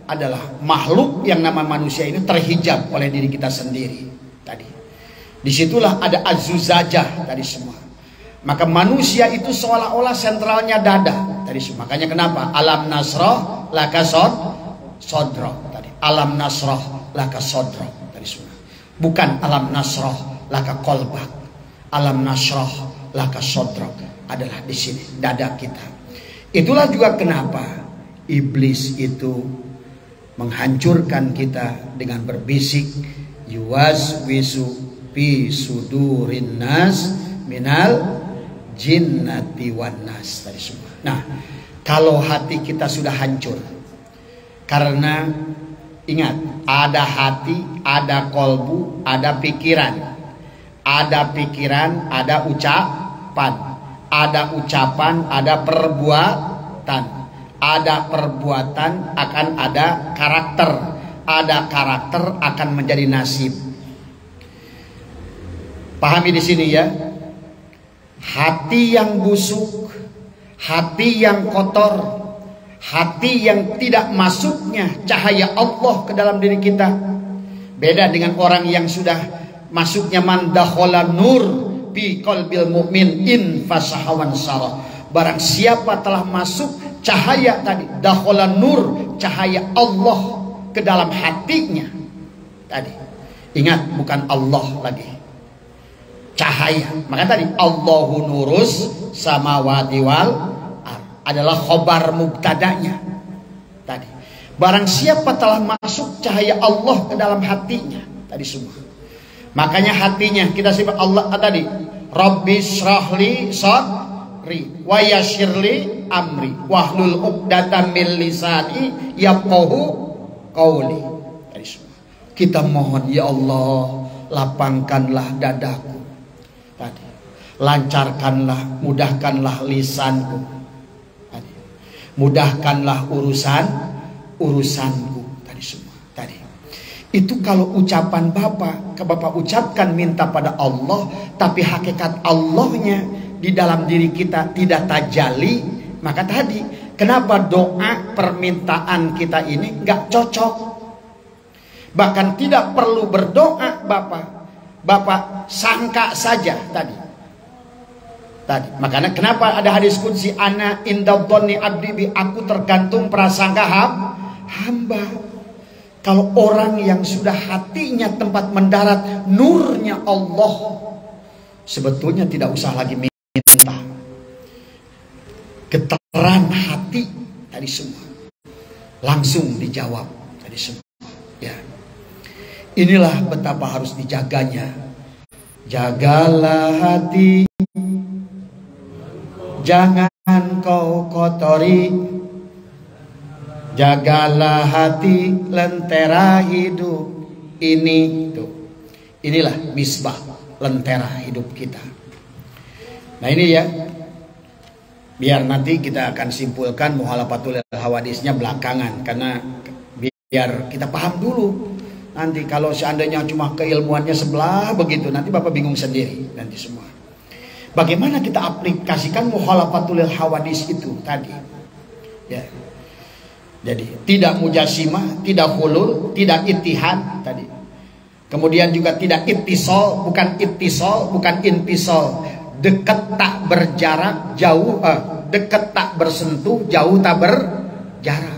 A: adalah makhluk yang nama manusia ini terhijab oleh diri kita sendiri tadi. Disitulah ada azuzajah tadi semua. Maka manusia itu seolah-olah sentralnya dada tadi semua. Makanya kenapa alam nasrah laka sodra tadi. Alam nasrah laka sodra tadi semua. Bukan alam nasrah laka kolbak. Alam nasrah laka sodra adalah di sini dada kita. Itulah juga kenapa iblis itu menghancurkan kita dengan berbisik yuwaswisu fi sudurin nas minal jinnati wan nas tadi semua. Nah, kalau hati kita sudah hancur, karena ingat ada hati, ada kolbu, ada pikiran, ada ucapan. Ada ucapan, ada perbuatan. Ada perbuatan akan ada karakter. Ada karakter akan menjadi nasib. Pahami di sini ya. Hati yang busuk, hati yang kotor, hati yang tidak masuknya cahaya Allah ke dalam diri kita. Beda dengan orang yang sudah masuknya mandakhola nur bi qalbil mu'min in fasahawan sarah. Barang siapa telah masuk cahaya tadi, dakhala nur, cahaya Allah ke dalam hatinya tadi. Ingat, bukan Allah lagi, cahaya. Maka tadi Allahu nurus samawati wal adalah khobar mubtadanya tadi. Barang siapa telah masuk cahaya Allah ke dalam hatinya tadi semua. Makanya hatinya kita sebut Allah tadi, Rabbi shrahli sadri wa yassirli amri wahlul 'uqdatam min lisani yafqahu qauli. Kita mohon ya Allah, lapangkanlah dadaku tadi, lancarkanlah, mudahkanlah lisanku tadi, mudahkanlah urusanku tadi semua tadi. Itu kalau ucapan Bapak ucapkan minta pada Allah, tapi hakikat Allahnya di dalam diri kita tidak tajalli, maka tadi kenapa doa permintaan kita ini nggak cocok? Bahkan tidak perlu berdoa Bapak sangka saja tadi. Makanya kenapa ada hadis qudsi, ana inda dhonni abdi bi, aku tergantung prasangka hamba. Kalau orang yang sudah hatinya tempat mendarat nurnya Allah, sebetulnya tidak usah lagi minta. Getaran hati tadi semua langsung dijawab tadi semua. Ya. Inilah betapa harus dijaganya. Jagalah hati, jangan kau kotori. Jagalah hati, lentera hidup ini. Tuh. Inilah misbah lentera hidup kita. Nah ini ya, biar nanti kita akan simpulkan muhalafatul hawadisnya belakangan, karena biar kita paham dulu. Nanti kalau seandainya cuma keilmuannya sebelah begitu, nanti Bapak bingung sendiri nanti semua. Bagaimana kita aplikasikan muhalafatul hawadis itu tadi? Ya. Jadi tidak mujasimah, tidak hulul, tidak ittihad tadi. Kemudian juga tidak ittisal, bukan ittisal, bukan intisal. Dekat tak berjarak, jauh dekat tak bersentuh, jauh tak berjarak.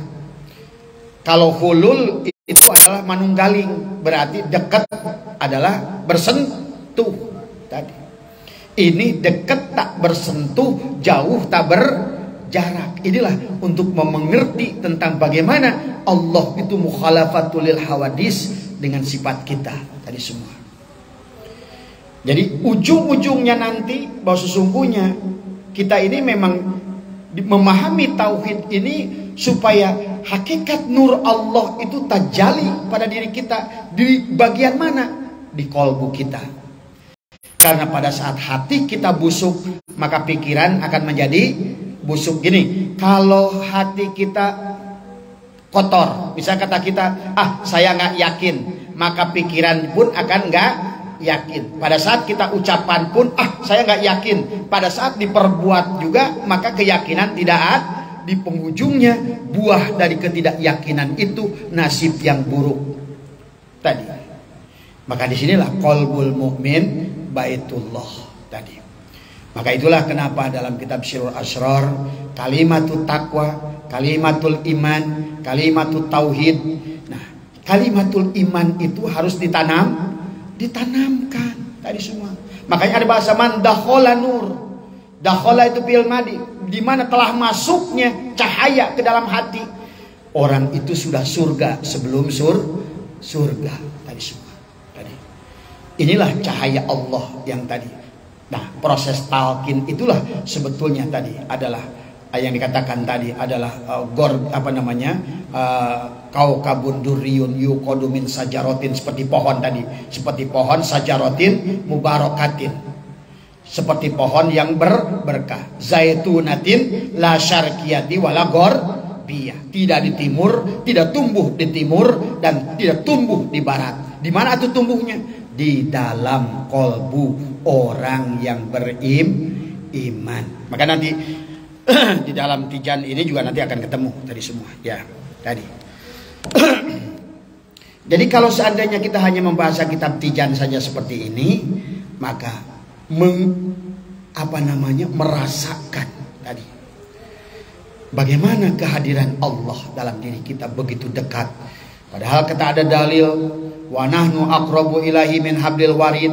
A: Kalau hulul itu adalah manunggaling, berarti dekat adalah bersentuh tadi. Ini dekat tak bersentuh, jauh tak berjarak. Inilah untuk mengerti tentang bagaimana Allah itu mukhalafatul hawadis dengan sifat kita tadi semua. Jadi ujung-ujungnya nanti bahwa sesungguhnya kita ini memang memahami tauhid ini supaya hakikat nur Allah itu tajali pada diri kita. Di bagian mana? Di kolbu kita. Karena pada saat hati kita busuk, maka pikiran akan menjadi busuk. Gini, kalau hati kita kotor, misalnya kata kita, saya nggak yakin, maka pikiran pun akan nggak yakin. Pada saat kita ucapan pun, saya nggak yakin. Pada saat diperbuat juga, maka keyakinan tidak ada. Di penghujungnya, buah dari ketidakyakinan itu nasib yang buruk tadi. Maka disinilah qalbul mu'min baitullah tadi. Maka itulah kenapa dalam kitab Syirul Asrar, kalimatul taqwa, kalimatul iman, kalimatul tauhid. Nah, kalimatul iman itu harus ditanamkan tadi semua. Makanya ada bahasa man dakhala nur. Dakhala itu fi'il madi, di mana telah masuknya cahaya ke dalam hati. Orang itu sudah surga sebelum surga tadi semua. Tadi. Inilah cahaya Allah yang tadi. Nah, proses talqin itulah sebetulnya tadi adalah yang dikatakan tadi adalah kaukabun durriyun yuqadu min sajarotin, seperti pohon tadi, seperti pohon sajarotin mubarakatin, seperti pohon yang berberkah, zaitunatin la syarqiyati wala gharbiyah, tidak di timur, tidak tumbuh di timur dan tidak tumbuh di barat. Di mana itu tumbuhnya? Di dalam kolbu orang yang beriman. Maka nanti di dalam tijan ini juga nanti akan ketemu tadi semua ya tadi. Jadi kalau seandainya kita hanya membahas kitab tijan saja seperti ini, maka merasakan tadi bagaimana kehadiran Allah dalam diri kita begitu dekat. Padahal kita ada dalil wa nahnu aqrabu ilahi min hablil warid.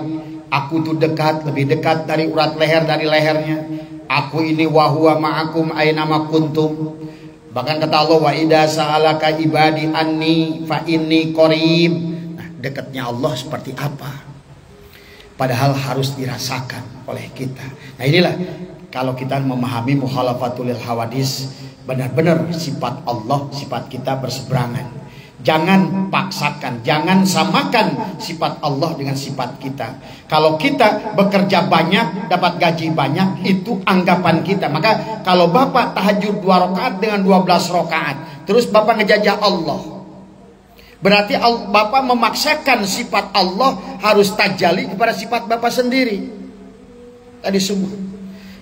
A: Aku itu dekat, lebih dekat dari urat leher, dari lehernya. Aku ini wa huwa ma'akum aina ma kuntum. Bahkan kata Allah wa idza sa'alaka ibadi anni fa inni qarib. Nah, dekatnya Allah seperti apa? Padahal harus dirasakan oleh kita. Nah inilah kalau kita memahami mukhalafatul hawadis, benar-benar sifat Allah, sifat kita berseberangan. Jangan paksakan, jangan samakan sifat Allah dengan sifat kita. Kalau kita bekerja banyak, dapat gaji banyak, itu anggapan kita. Maka kalau Bapak tahajud 2 rakaat dengan 12 rakaat, terus Bapak ngejajah Allah, berarti Bapak memaksakan sifat Allah harus tajali kepada sifat Bapak sendiri. Tadi semua.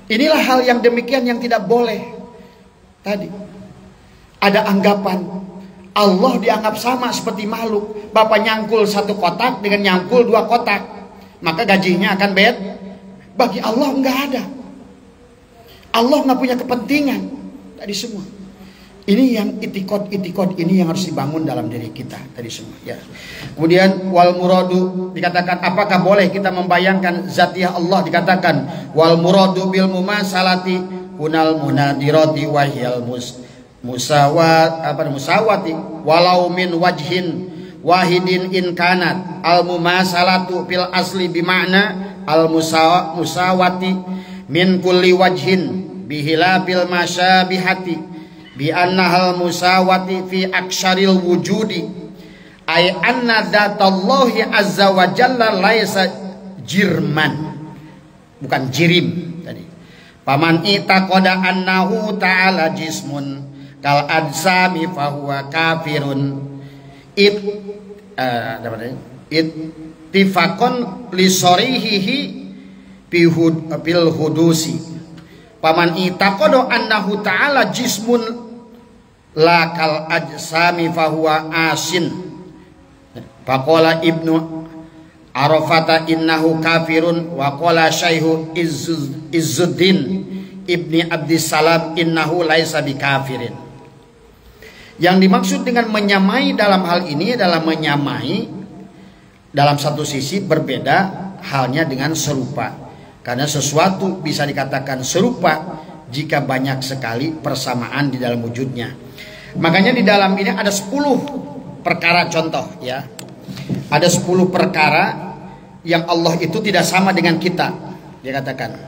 A: Inilah hal yang demikian yang tidak boleh. Tadi ada anggapan Allah dianggap sama seperti makhluk. Bapak nyangkul 1 kotak dengan nyangkul 2 kotak, maka gajinya akan beda. Bagi Allah enggak ada. Allah enggak punya kepentingan. Tadi semua. Ini yang itikad ini yang harus dibangun dalam diri kita tadi semua ya. Kemudian wal muradu dikatakan apakah boleh kita membayangkan zatiyah Allah, dikatakan wal muradu bil mumasalati kunal munadirati wahyal musawati walau min wajhin wahidin in kanat al mumasalatu fil asli bima'na al musawati min kulli wajhin bihilabil masyabihati bi annahal musawati fi aksyaril wujudi ay anna dzatallahi azza wa jalla laisa jirman, bukan jirim tadi. Paman itaqada annahu ta'ala jismun kal adsami fahuwa kafirun ittifaqan li sarihihi bil hudusi. Paman itaqada annahu ta'ala jismun la kal ajsami fahuwa asin. Faqala Ibnu Arafata innahu kafirun wa qala Syaihu Izzuddin Ibni Abdissalam innahu laisa bikafirin. Yang dimaksud dengan menyamai dalam hal ini adalah menyamai dalam satu sisi, berbeda halnya dengan serupa. Karena sesuatu bisa dikatakan serupa jika banyak sekali persamaan di dalam wujudnya. Makanya di dalam ini ada 10 perkara contoh ya. Ada 10 perkara yang Allah itu tidak sama dengan kita. Dia katakan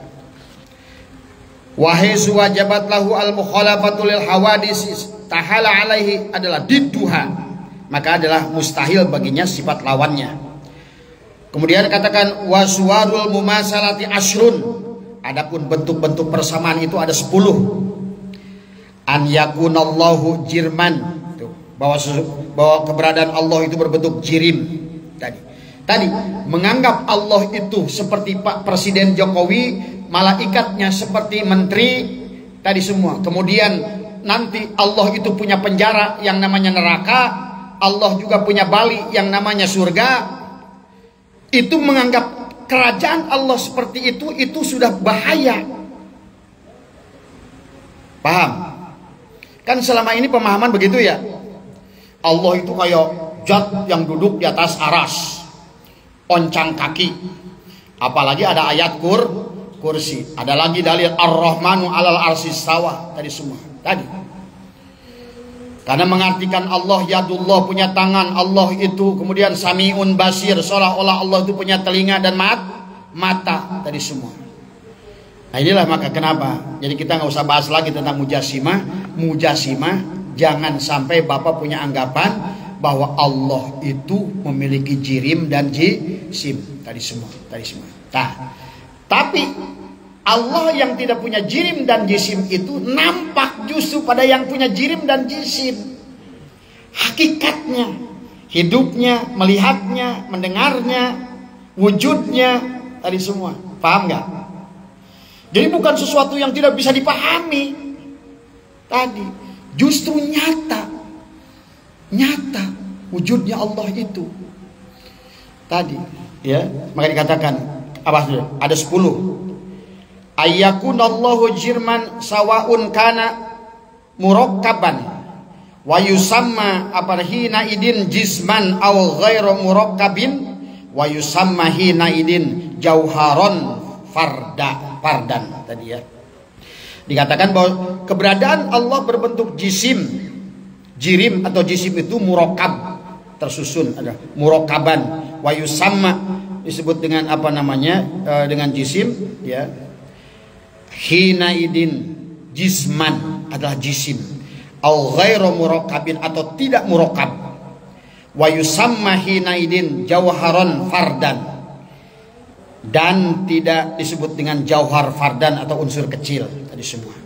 A: wahai suwajabat lahu al mukhalafatu lil hawadis tahala alaihi adalah didduha, maka adalah mustahil baginya sifat lawannya. Kemudian katakan waswarul mumasalati asrun, adapun bentuk-bentuk persamaan itu ada 10. An yakunallahu jirman, bahwa keberadaan Allah itu berbentuk jirim tadi menganggap Allah itu seperti Pak Presiden Jokowi, malaikatnya seperti menteri tadi semua. Kemudian nanti Allah itu punya penjara yang namanya neraka, Allah juga punya bali yang namanya surga. Itu menganggap kerajaan Allah seperti itu sudah bahaya. Paham? Kan selama ini pemahaman begitu ya. Allah itu kayak zat yang duduk di atas aras, oncang kaki. Apalagi ada ayat kursi. Ada lagi dalil Ar-Rahmanu 'alal arsyis stawa tadi semua. Tadi. Karena mengartikan Allah yadullah, punya tangan, Allah itu kemudian samiun basir, seolah-olah Allah itu punya telinga dan mata tadi semua. Nah inilah maka kenapa jadi kita nggak usah bahas lagi tentang mujasimah. Jangan sampai Bapak punya anggapan bahwa Allah itu memiliki jirim dan jisim tadi semua. Nah, tapi Allah yang tidak punya jirim dan jisim itu nampak justru pada yang punya jirim dan jisim. Hakikatnya, hidupnya, melihatnya, mendengarnya, wujudnya, tadi semua. Paham nggak? Jadi bukan sesuatu yang tidak bisa dipahami. Tadi justru nyata wujudnya Allah itu. Tadi, ya, maka dikatakan apa? Ada 10. Ayyakunallahu jirman sawaun kana murakkaban wa yusamma hina idin jisman aw ghairu murakkabin wa yusamma hina idin jauharon fardan tadi ya. Dikatakan bahwa keberadaan Allah berbentuk jirim atau jisim itu murakkab, tersusun, ada murakkaban, wa yusamma disebut dengan apa namanya dengan jisim ya. Hina idin jisman adalah jisim, au ghairu murakkabin atau tidak murakkab, wa yusamma hina idin jauharon fardan, dan tidak disebut dengan jauhar fardan atau unsur kecil tadi semua.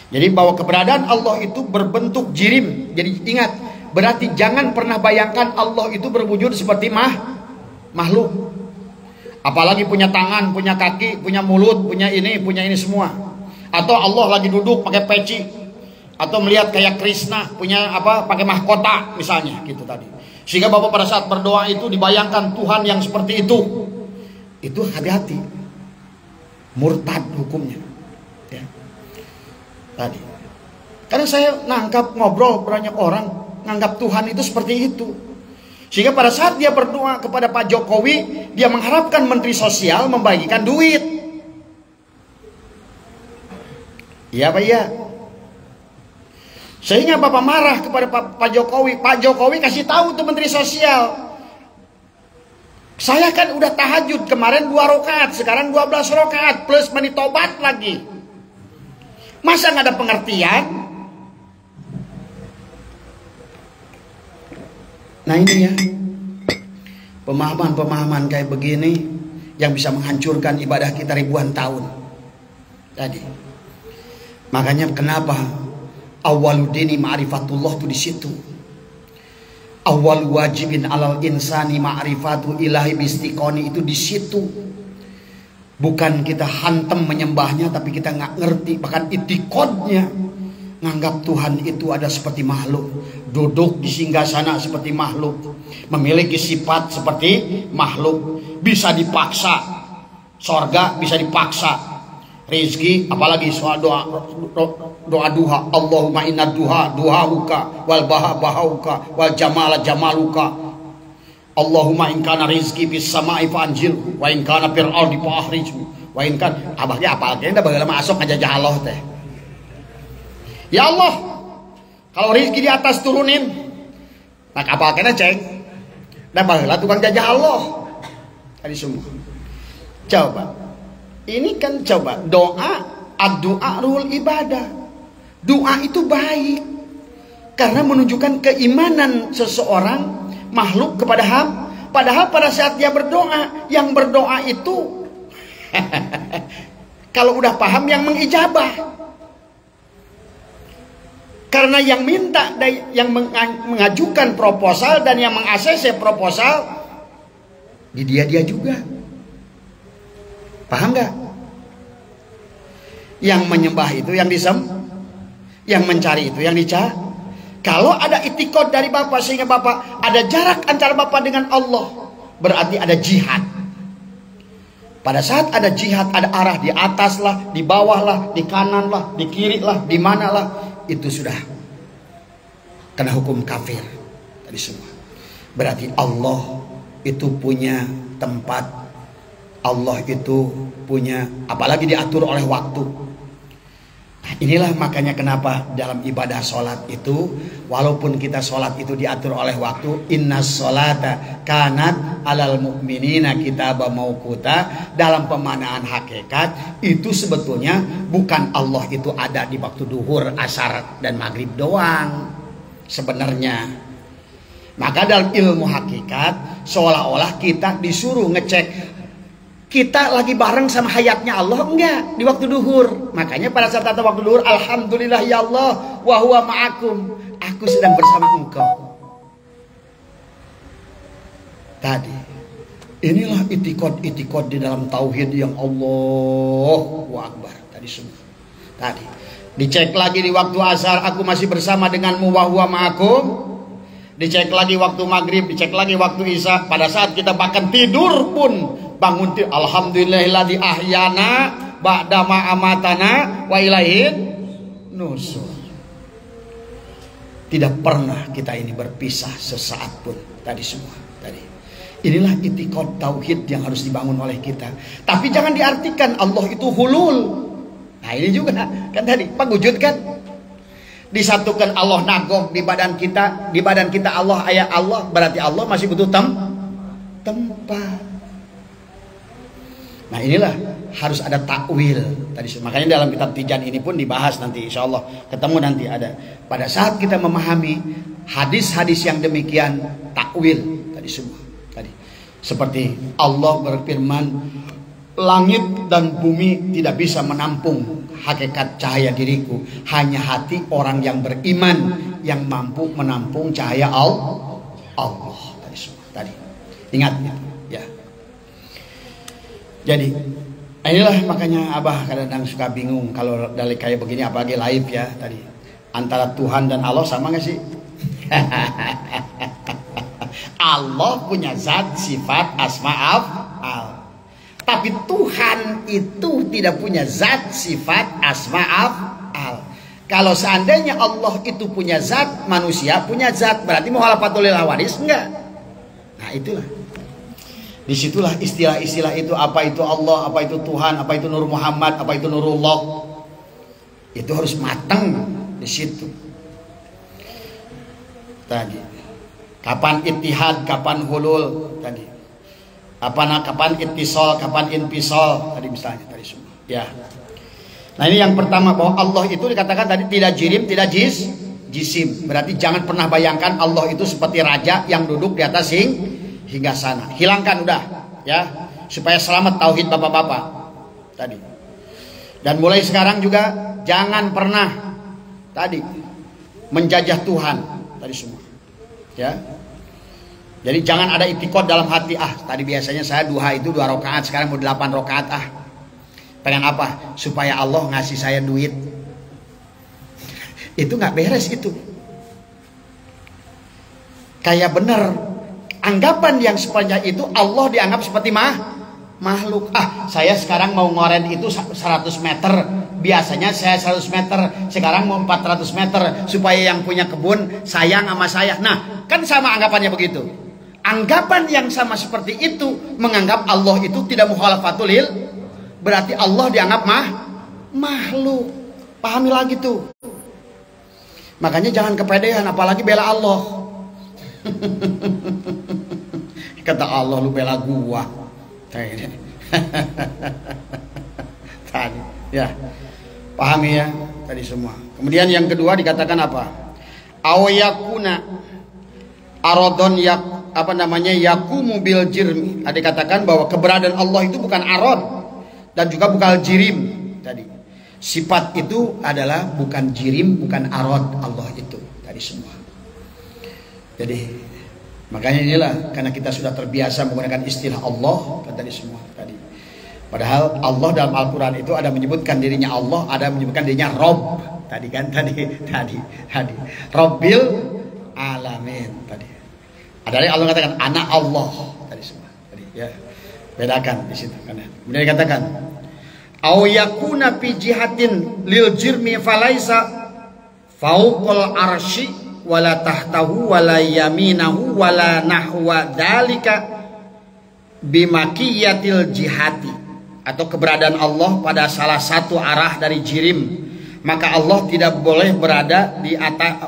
A: Jadi bahwa keberadaan Allah itu berbentuk jirim. Jadi ingat, berarti jangan pernah bayangkan Allah itu berwujud seperti makhluk. Apalagi punya tangan, punya kaki, punya mulut, punya ini semua. Atau Allah lagi duduk pakai peci, atau melihat kayak Krishna punya apa, pakai mahkota misalnya gitu tadi. Sehingga Bapak pada saat berdoa itu dibayangkan Tuhan yang seperti itu. Itu hati-hati, murtad hukumnya. Ya. Tadi. Karena saya nangkap ngobrol banyak orang nganggap Tuhan itu seperti itu. Sehingga pada saat dia berdoa kepada Pak Jokowi, dia mengharapkan Menteri Sosial membagikan duit. Iya Pak, iya. Sehingga Bapak marah kepada Pak Jokowi. Pak Jokowi kasih tahu tuh Menteri Sosial. Saya kan udah tahajud kemarin 2 rakaat, sekarang 12 rakaat plus menit tobat lagi. Masa nggak ada pengertian? Nah ini ya, pemahaman-pemahaman kayak begini yang bisa menghancurkan ibadah kita ribuan tahun. Tadi, makanya kenapa awaludini ma'rifatullah tuh di situ. Awal wajibin alal insani ma'rifatu ilahi bistiqoni itu di situ. Bukan kita hantem menyembahnya, tapi kita nggak ngerti bahkan itikodnya. Nganggap Tuhan itu ada seperti makhluk, duduk di singgasana seperti makhluk, memiliki sifat seperti makhluk, bisa dipaksa, sorga bisa dipaksa, rezeki apalagi soal doa duha, Allahumma inna duhauka wal bahauka wal jamala jamaluka, Allahumma in kana rizki bis sama'i fa anjil wa in kana fil ardi fa akhrijhu wa in kan abahnya apa aja bagaimana masuk aja Allah teh. Ya Allah, kalau rezeki di atas turunin, maka apa kena cek? Dan baheula tukang jajah Allah. Tadi semua. Coba, ini kan coba doa, ad-doa ruhul ibadah. Doa itu baik karena menunjukkan keimanan seseorang makhluk kepada Ham. Padahal pada saat dia berdoa, yang berdoa itu kalau udah paham yang mengijabah. Karena yang minta, yang mengajukan proposal dan yang meng-ACC proposal di dia juga. Paham gak? Yang menyembah itu yang yang mencari itu yang dicari. Kalau ada itikad dari Bapak sehingga Bapak ada jarak antara Bapak dengan Allah, berarti ada jihad. Pada saat ada jihad, ada arah di atas lah, di bawah lah, di kanan lah, di kiri lah, di mana lah, itu sudah kena hukum kafir tadi semua. Berarti Allah itu punya tempat, Allah itu punya, apalagi diatur oleh waktu. Nah, inilah makanya kenapa dalam ibadah sholat itu, walaupun kita sholat itu diatur oleh waktu, inna sholata kanat alal mu'minina kitaba mauquta, dalam pemaknaan hakikat itu sebetulnya bukan Allah itu ada di waktu duhur, asar dan maghrib doang sebenarnya. Maka dalam ilmu hakikat seolah-olah kita disuruh ngecek kita lagi bareng sama hayatnya Allah enggak di waktu duhur. Makanya pada saat waktu duhur, alhamdulillah ya Allah wa huwa ma'akum, aku sedang bersama engkau. Tadi inilah itikad di dalam tauhid yang Allahu Akbar tadi semua. Tadi dicek lagi di waktu asar, aku masih bersama denganmu wa huwa ma'akum. Dicek lagi waktu maghrib, dicek lagi waktu isya. Pada saat kita bahkan tidur pun bangun, alhamdulillahilladzi ahyana ba'da ma amatana wa ilaihin nusur. Tidak pernah kita ini berpisah sesaat pun tadi semua. Tadi inilah itikad tauhid yang harus dibangun oleh kita. Tapi jangan diartikan Allah itu hulul. Nah ini juga kan tadi pengwujud kan, disatukan Allah nagok di badan kita Allah, ayat Allah, berarti Allah masih butuh tempat. Nah inilah harus ada takwil tadi. Makanya dalam kitab Tijan ini pun dibahas nanti, insya Allah ketemu nanti ada. Pada saat kita memahami hadis-hadis yang demikian, takwil tadi semua. Tadi seperti Allah berfirman, langit dan bumi tidak bisa menampung hakikat cahaya diriku, hanya hati orang yang beriman yang mampu menampung cahaya Allah. Tadi semua. Tadi ingat ya. Jadi inilah makanya Abah kadang-kadang suka bingung kalau dari kayak begini, apalagi live ya tadi. Antara Tuhan dan Allah sama gak sih? Allah punya zat, sifat, asma, af'al. Tapi Tuhan itu tidak punya zat, sifat, asma, af'al. Kalau seandainya Allah itu punya zat, manusia punya zat, berarti mukhalafatul lil hawadits enggak? Nah, itulah. Disitulah istilah-istilah itu, apa itu Allah, apa itu Tuhan, apa itu Nur Muhammad, apa itu Nurullah. Itu harus matang di situ. Tadi. Kapan ittihad, kapan hulul tadi. Kapan ittisal, kapan infisal tadi misalnya tadi semua. Ya. Nah, ini yang pertama, bahwa Allah itu dikatakan tadi tidak jirim, tidak jisim. Berarti jangan pernah bayangkan Allah itu seperti raja yang duduk di atas hingga sana. Hilangkan udah, ya, supaya selamat tauhid bapak-bapak tadi. Dan mulai sekarang juga jangan pernah tadi menjajah Tuhan tadi semua. Ya. Jadi jangan ada itikad dalam hati, tadi biasanya saya duha itu 2 rakaat, sekarang mau 8 rakaat. Pengen apa? Supaya Allah ngasih saya duit. Itu nggak beres itu. Kayak bener anggapan yang sepanjang itu Allah dianggap seperti makhluk. Saya sekarang mau ngoren itu 100 meter. Biasanya saya 100 meter, sekarang mau 400 meter supaya yang punya kebun sayang sama saya. Nah, kan sama anggapannya begitu. Anggapan yang sama seperti itu menganggap Allah itu tidak mukhalafatul lil, berarti Allah dianggap makhluk. Pahami lagi tuh. Makanya jangan kepedean, apalagi bela Allah. Kata Allah, lu bela gua. Tadi, ya. Pahami ya tadi semua. Kemudian yang kedua dikatakan apa? Awayakuna arodon yakumu bil jirmi. Ada dikatakan bahwa keberadaan Allah itu bukan arod dan juga bukan jirim tadi. Sifat itu adalah bukan jirim, bukan arod Allah itu tadi semua. Jadi makanya inilah, karena kita sudah terbiasa menggunakan istilah Allah kan tadi semua tadi. Padahal Allah dalam Al-Quran itu ada menyebutkan dirinya Allah, ada menyebutkan dirinya Rob tadi kan tadi Robbil alamin tadi. Ada yang Allah katakan anak Allah tadi semua tadi, ya. Bedakan di situ karena kemudian dikatakan au yakuna fi jihatin lil jirmi falaisa fauqal arsy wala tahtahu wala yaminahu wala nahwa dzalika bimakiyatil jihati. Atau keberadaan Allah pada salah satu arah dari jirim, maka Allah tidak boleh berada di atas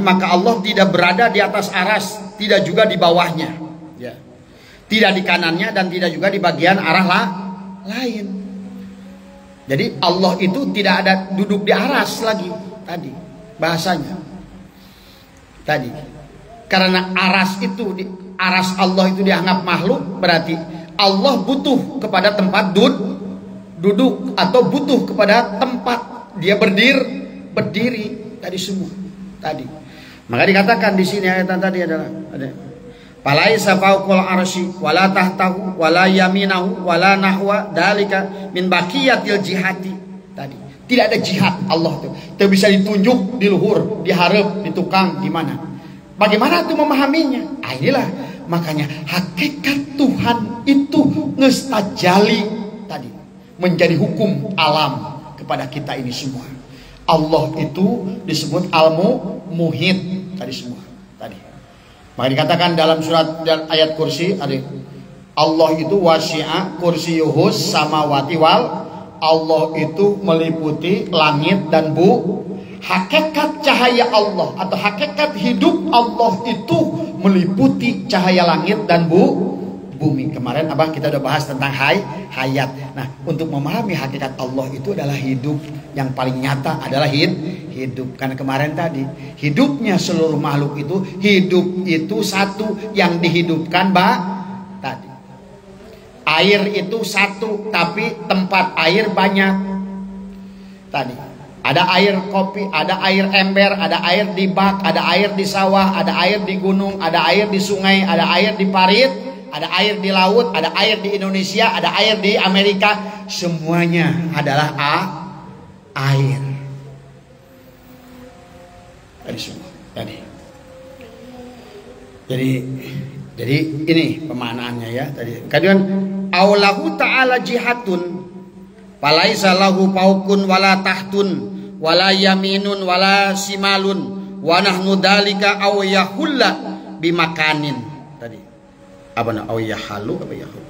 A: maka Allah tidak berada di atas aras, tidak juga di bawahnya, ya. Tidak di kanannya dan tidak juga di bagian arah lain. Jadi Allah itu tidak ada duduk di aras lagi tadi bahasanya tadi. Karena aras Allah itu dianggap makhluk, berarti Allah butuh kepada tempat duduk atau butuh kepada tempat dia berdiri tadi semua tadi. Maka dikatakan di sini ayat tadi adalah falaisa fauqal arsy wala tahtahu wala yaminahu wala nahwa dalika min baqiyatil jihati tadi. Tidak ada jihad Allah itu. Tidak bisa ditunjuk di luhur, diharap, di tukang, di mana. Bagaimana itu memahaminya? Inilah makanya hakikat Tuhan itu ngestajali tadi menjadi hukum alam kepada kita ini semua. Allah itu disebut al-muhit tadi semua tadi. Maka dikatakan dalam surat dan ayat kursi Allah itu wasi'a kursiyuhus samawati wal, Allah itu meliputi langit dan hakikat cahaya Allah atau hakikat hidup Allah itu meliputi cahaya langit dan bumi. Kemarin kita udah bahas tentang hayat. Nah, untuk memahami hakikat Allah itu adalah hidup, yang paling nyata adalah hidup. Karena kemarin tadi hidupnya seluruh makhluk itu, hidup itu satu yang dihidupkan tadi. Air itu satu tapi tempat air banyak tadi. Ada air kopi, ada air ember, ada air di bak, ada air di sawah, ada air di gunung, ada air di sungai, ada air di parit, ada air di laut, ada air di Indonesia, ada air di Amerika. Semuanya adalah air. Tadi semua. Jadi ini pemanaannya ya tadi. Kemudian aulahu ta'ala jihatun Falaisa lahu fawqun wala tahtun wala yaminun wala simalun wa nahnu dalika aw yahulla bimakanin. Tadi apa nak aw yahalu apa yahul?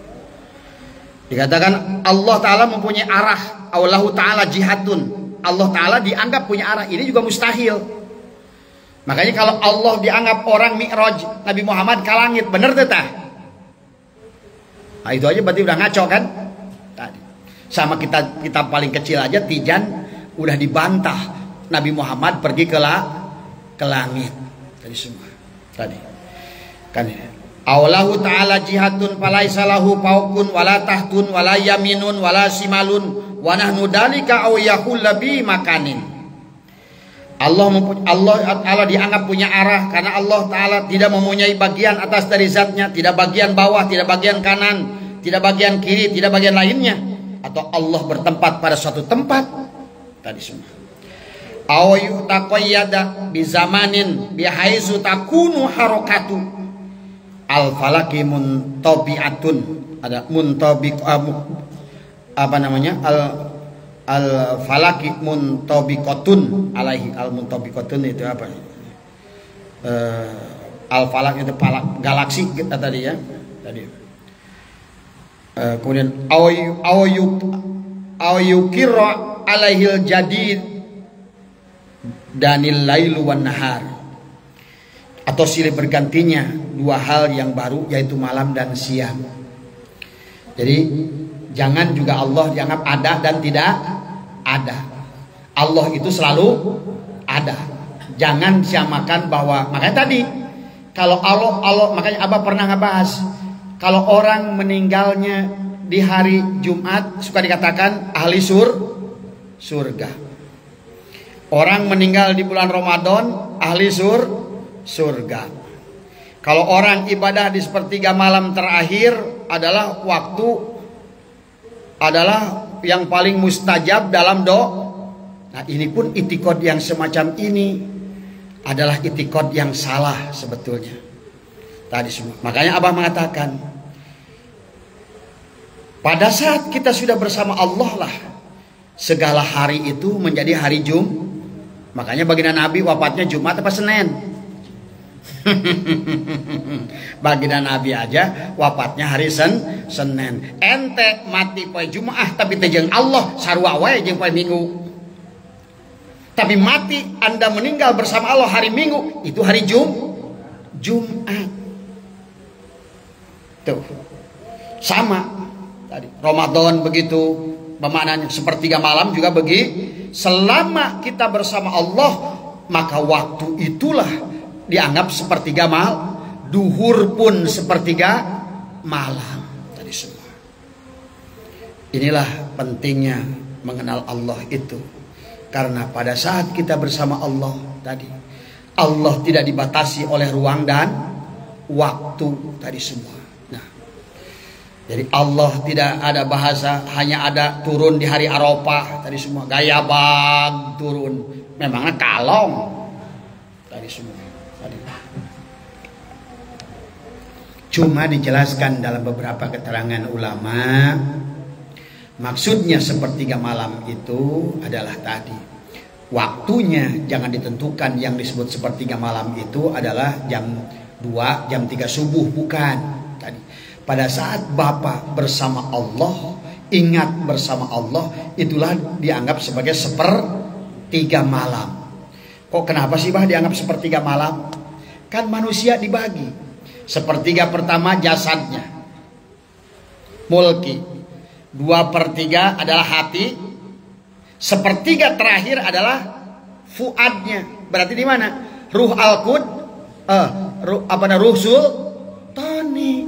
A: Dikatakan Allah Ta'ala mempunyai arah. Allah Ta'ala jihadun. Allah Ta'ala dianggap punya arah. Ini juga mustahil. Makanya kalau Allah dianggap orang mi'raj Nabi Muhammad ke langit, bener tetah? Nah itu aja berarti udah ngaco kan? Tadi. Sama kita paling kecil aja Tijan udah dibantah Nabi Muhammad pergi ke langit. Tadi semua. Tadi. Kan ya. Allahu Ta'ala jihadun falaisa lahu fawqun wala tahtun wala yaminun wala simalun wa nahnu dalika aw yahulla bi makanin. Allah dianggap punya arah karena Allah Ta'ala tidak mempunyai bagian atas dari zatnya, tidak bagian bawah, tidak bagian kanan, tidak bagian kiri, tidak bagian lainnya. Atau Allah bertempat pada suatu tempat. Tadi semua. Aw yu'taqayyada bi zamanin bi haitsu takunu harakatu al-falaki muntabi'atun. Ada muntabiq apa namanya? Al-falaki muntabiqatun alaihi. Al-muntabiqatun itu apa? Al-falak itu falak galaksi kita tadi ya. Tadi. Kemudian awyukira alaihil jadid danil lailu wan nahar. Atau silih bergantinya dua hal yang baru yaitu malam dan siang. Jadi jangan juga Allah dianggap ada dan tidak ada. Allah itu selalu ada. Jangan samakan bahwa makanya tadi kalau Allah makanya Abah pernah ngebahas kalau orang meninggalnya di hari Jumat suka dikatakan ahli surga. Orang meninggal di bulan Ramadan ahli surga. Kalau orang ibadah di sepertiga malam terakhir adalah yang paling mustajab dalam doa. Nah ini pun itikad yang semacam ini adalah itikad yang salah sebetulnya. Tadi semua. Makanya Abah mengatakan pada saat kita sudah bersama Allah lah segala hari itu menjadi hari Makanya baginda Nabi wafatnya Jumat apa Senin? Baginda Nabi aja wafatnya hari Senin. Ente mati poe Jumaah tapi teh jeung Allah sarua wae jeung poe Minggu. Tapi mati Anda meninggal bersama Allah hari Minggu itu hari Jumat. Tuh. Sama tadi Ramadan begitu pemaknaan sepertiga malam juga selama kita bersama Allah maka waktu itulah dianggap sepertiga duhur pun sepertiga malam tadi semua. Inilah pentingnya mengenal Allah itu. Karena pada saat kita bersama Allah tadi, Allah tidak dibatasi oleh ruang dan waktu tadi semua. Nah, jadi Allah tidak ada bahasa hanya ada turun di hari Arafah tadi semua. Gaya bag turun, memangnya kalong tadi semua. Cuma dijelaskan dalam beberapa keterangan ulama, maksudnya sepertiga malam itu adalah tadi waktunya jangan ditentukan. Yang disebut sepertiga malam itu adalah jam 2, jam 3 subuh, bukan. Tadi pada saat Bapak bersama Allah, ingat bersama Allah, itulah dianggap sebagai sepertiga malam. Kok kenapa sih Bah dianggap sepertiga malam? Kan manusia dibagi. Sepertiga pertama jasadnya, mulki. 2/3 adalah hati. Sepertiga terakhir adalah fuadnya. Berarti di mana? Ruh al-qud, ruh sultani.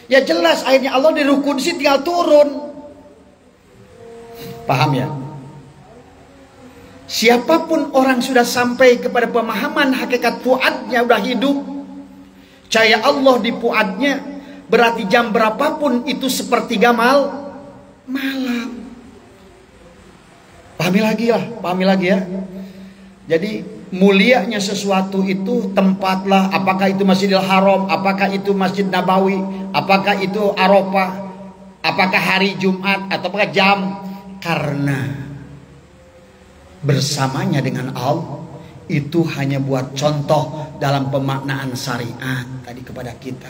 A: Ya jelas akhirnya Allah di Ruh Qudsi tinggal turun. Paham ya? Siapapun orang sudah sampai kepada pemahaman hakikat fuadnya udah hidup. Cahaya Allah di fuadnya, berarti jam berapapun itu sepertiga malam. Pahami lagi ya. Jadi mulianya sesuatu itu tempatlah, apakah itu Masjidil Haram, apakah itu Masjid Nabawi, apakah itu Arafah, apakah hari Jumat, atau apakah jam. karena bersamanya dengan Allah itu hanya buat contoh dalam pemaknaan syariat tadi kepada kita.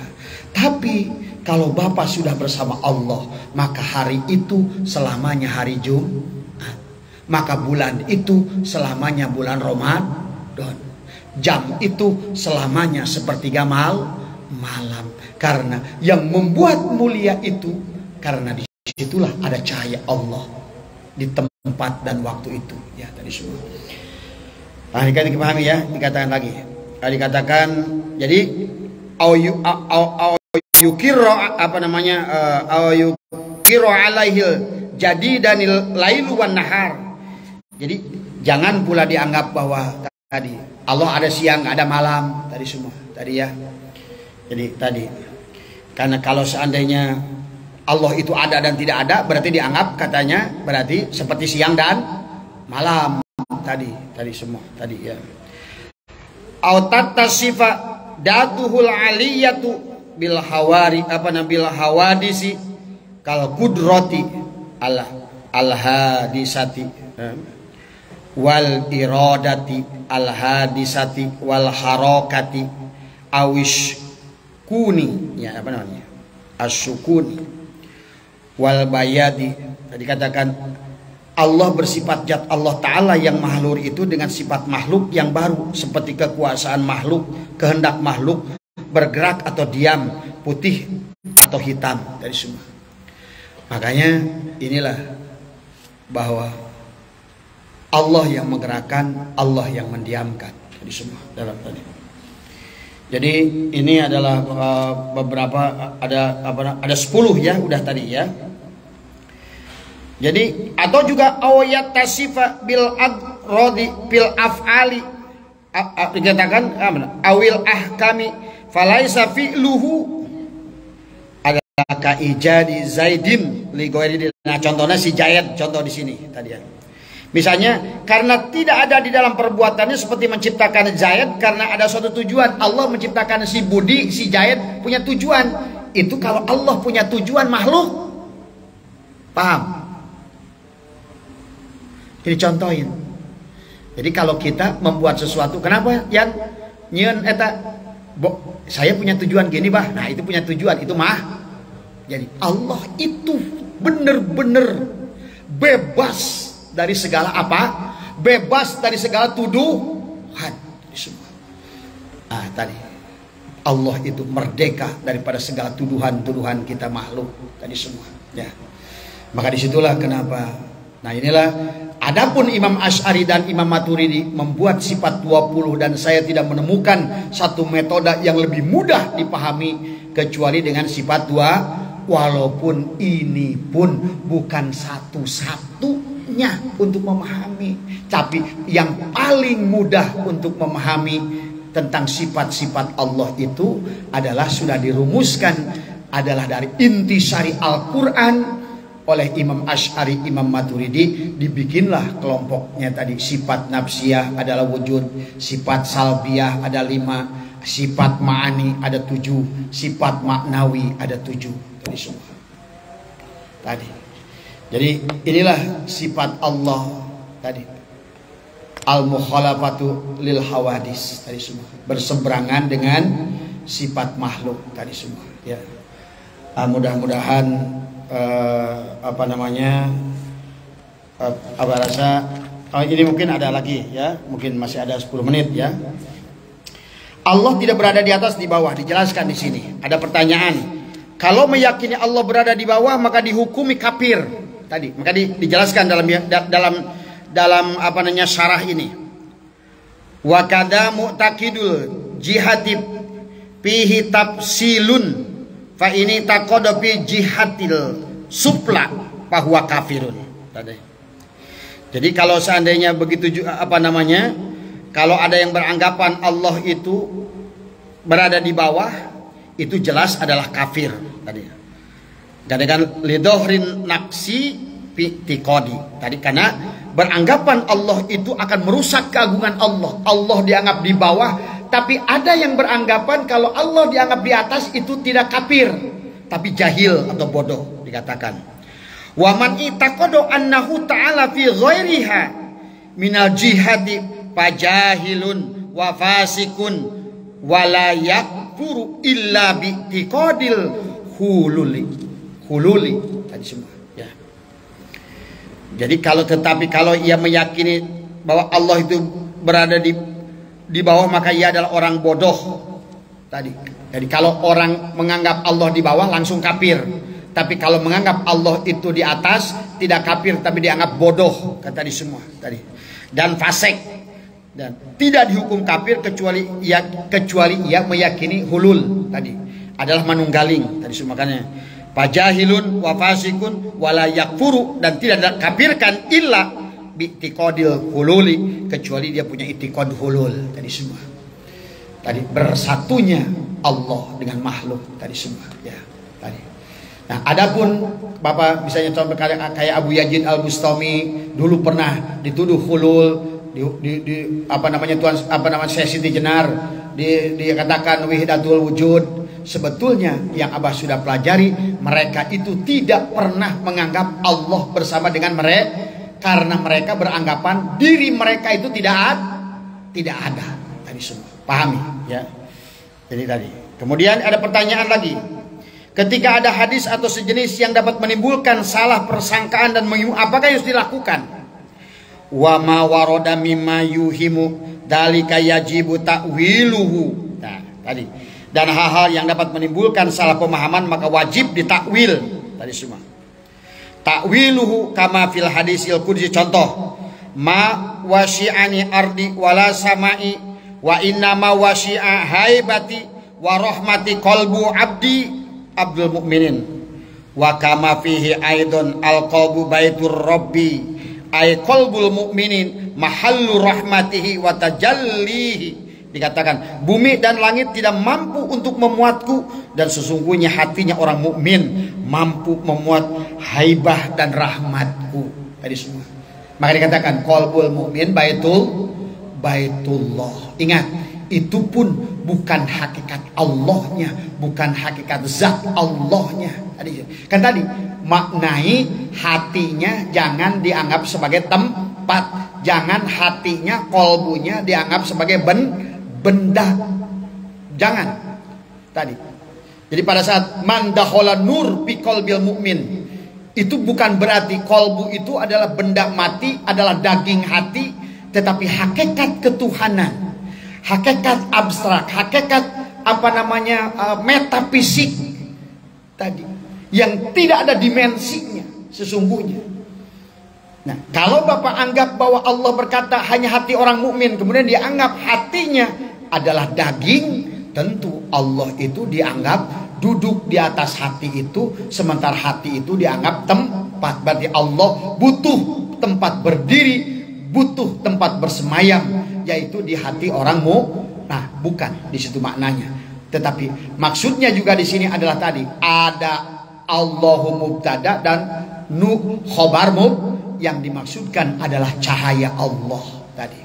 A: Tapi kalau Bapak sudah bersama Allah, maka hari itu selamanya hari Jumat. Maka bulan itu selamanya bulan Ramadan. Jam itu selamanya sepertiga malam. Karena yang membuat mulia itu karena disitulah ada cahaya Allah di tempat dan waktu itu. Ya tadi semua. Nah, dipahami ya, dikatakan lagi. Dikatakan jadi yukiro alaihil jadi danil lailu wan nahar. Jadi jangan pula dianggap bahwa tadi Allah ada siang, ada malam, tadi semua. Tadi ya. Jadi tadi karena kalau seandainya Allah itu ada dan tidak ada, berarti dianggap katanya berarti seperti siang dan malam. Tadi semua tadi ya. Autata sifat datuhul aliyatu bil hawadisi kal kudrati al hadisati wal iradati al hadisati wal harakati awish kuni ya asyukuni wal bayadi. Tadi katakan Allah bersifat zat Allah Ta'ala yang mahlur itu dengan sifat makhluk yang baru. Seperti kekuasaan makhluk, kehendak makhluk, bergerak atau diam, putih atau hitam, dari semua. Makanya inilah bahwa Allah yang menggerakkan, Allah yang mendiamkan, dari semua dalam tadi. Jadi ini adalah beberapa ada 10 ya udah tadi ya. Jadi atau juga ayat tasifa bil adrodi bil afali dikatakan awil ahkami falaisa fi'luhu ada ka ijadi zaidin li ghairi. Nah contohnya si Zaid, contoh di sini tadi ya. Misalnya karena tidak ada di dalam perbuatannya seperti menciptakan Zaid karena ada suatu tujuan. Allah menciptakan si Budi, si Zaid punya tujuan. Itu kalau Allah punya tujuan makhluk paham? Jadi contohin. Jadi kalau kita membuat sesuatu, kenapa yang nyen eta saya punya tujuan gini bah. Nah itu punya tujuan itu mah. Jadi Allah itu benar-benar bebas dari segala apa? Bebas dari segala tuduhan. Tadi Allah itu merdeka daripada segala tuduhan-tuduhan kita makhluk tadi semua. Ya. Maka disitulah kenapa. Nah inilah. Adapun Imam Asy'ari dan Imam Maturidi membuat sifat 20 dan saya tidak menemukan satu metode yang lebih mudah dipahami kecuali dengan sifat 2, walaupun ini pun bukan satu-satunya untuk memahami, tapi yang paling mudah untuk memahami tentang sifat-sifat Allah itu adalah sudah dirumuskan adalah dari intisari Al-Quran oleh Imam Asy'ari, Imam Maturidi. Dibikinlah kelompoknya tadi. Sifat nafsiyah adalah wujud, sifat salbiyah ada 5, sifat ma'ani ada 7, sifat maknawi ada 7. Tadi semua. Tadi. Jadi inilah sifat Allah tadi. Al-mukhalafatu lil hawadis tadi semua. Berseberangan dengan sifat makhluk tadi semua. Ya. Mudah-mudahan ini mungkin ada lagi ya, mungkin masih ada 10 menit ya. Allah tidak berada di atas di bawah, dijelaskan di sini. Ada pertanyaan, kalau meyakini Allah berada di bawah maka dihukumi kafir tadi. Maka dijelaskan dalam syarah ini. Wa kada mu'taqidul jihati fihi tafsilun fa ini taqada fi jihatil supla bahwa kafirun tadi. Jadi kalau seandainya begitu kalau ada yang beranggapan Allah itu berada di bawah, itu jelas adalah kafir tadi. Katakan lidohrin naksi tiqadi tadi, karena beranggapan Allah itu akan merusak keagungan Allah. Allah dianggap di bawah. Tapi ada yang beranggapan kalau Allah dianggap di atas itu tidak kafir, tapi jahil atau bodoh dikatakan. Wa man itaqadu annahu ta'ala fi ghairiha minal jihadi fajahilun wa fasikun wa la yakfuru illa bi'tiqadil hululi tadi semua ya. Jadi kalau ia meyakini bahwa Allah itu berada di bawah, maka ia adalah orang bodoh tadi. Jadi kalau orang menganggap Allah di bawah langsung kafir. Tapi kalau menganggap Allah itu di atas, tidak kafir tapi dianggap bodoh, kata tadi semua tadi. Dan fasik, dan tidak dihukum kafir kecuali ia meyakini hulul tadi, adalah manunggaling tadi semua. Makanya fajahilun wa fasikun wala yakfuru, dan tidak kafirkan illa bi'tiqadil hululi, kecuali dia punya i'tiqad hulul tadi semua. Tadi bersatunya Allah dengan makhluk tadi semua ya tadi. Nah, adapun Bapak misalnya contoh kayak Abu Yazid Al-Bustami dulu pernah dituduh hulul di Syekh Siti Jenar dikatakan wahdatul wujud. Sebetulnya yang Abah sudah pelajari, mereka itu tidak pernah menganggap Allah bersama dengan mereka, karena mereka beranggapan diri mereka itu tidak ada tadi semua. Pahami ya. Jadi tadi. Kemudian ada pertanyaan lagi. Ketika ada hadis atau sejenis yang dapat menimbulkan salah persangkaan dan apakah yang harus dilakukan? Wa ma warada mimma yuhimu dalika yajibu ta'wiluhu. Nah, tadi. Dan hal-hal yang dapat menimbulkan salah pemahaman maka wajib ditakwil tadi semua. Ta'wiluhu kama fil hadisil qudsi, contoh ma wasi'ani ardi wala samai wa inna ma wasi'a haibati wa rahmati qalbu abdi Abdul Mukminin wa kama fihi aidon al qalbu baitur rabbi ay qalbul mukminin mahallu rahmatihi wa tajallihi. Dikatakan bumi dan langit tidak mampu untuk memuatku, dan sesungguhnya hatinya orang mukmin mampu memuat haibah dan rahmatku tadi semua. Maka dikatakan qalbul mukmin baitullah. Ingat, itu pun bukan hakikat Allahnya, bukan hakikat zat Allahnya. Kan tadi maknai hatinya jangan dianggap sebagai tempat, jangan hatinya, kolbunya dianggap sebagai benda, jangan tadi. Jadi pada saat mandakhala nur fi qalbil mu'min, itu bukan berarti kolbu itu adalah benda mati, adalah daging hati, tetapi hakikat ketuhanan, hakikat abstrak, hakikat metafisik tadi yang tidak ada dimensinya sesungguhnya. Nah, kalau Bapak anggap bahwa Allah berkata hanya hati orang mukmin, kemudian dianggap hatinya adalah daging, tentu Allah itu dianggap duduk di atas hati itu, sementara hati itu dianggap tempat. Berarti Allah butuh tempat berdiri, butuh tempat bersemayam, yaitu di hati orangmu. Nah, bukan di situ maknanya. Tetapi maksudnya juga di sini adalah tadi ada Allahu mubtada dan nu khobar yang dimaksudkan adalah cahaya Allah tadi,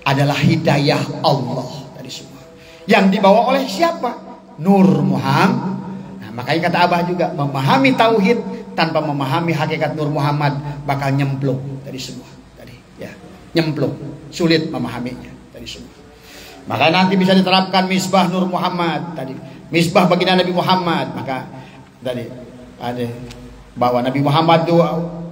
A: adalah hidayah Allah tadi semua. Yang dibawa oleh siapa? Nur Muhammad. Nah, makanya kata Abah juga, memahami tauhid tanpa memahami hakikat Nur Muhammad bakal nyemplung tadi semua tadi ya, nyemplung, sulit memahaminya tadi semua. Maka nanti bisa diterapkan misbah Nur Muhammad tadi, misbah baginda Nabi Muhammad. Maka tadi ada bahwa Nabi Muhammad itu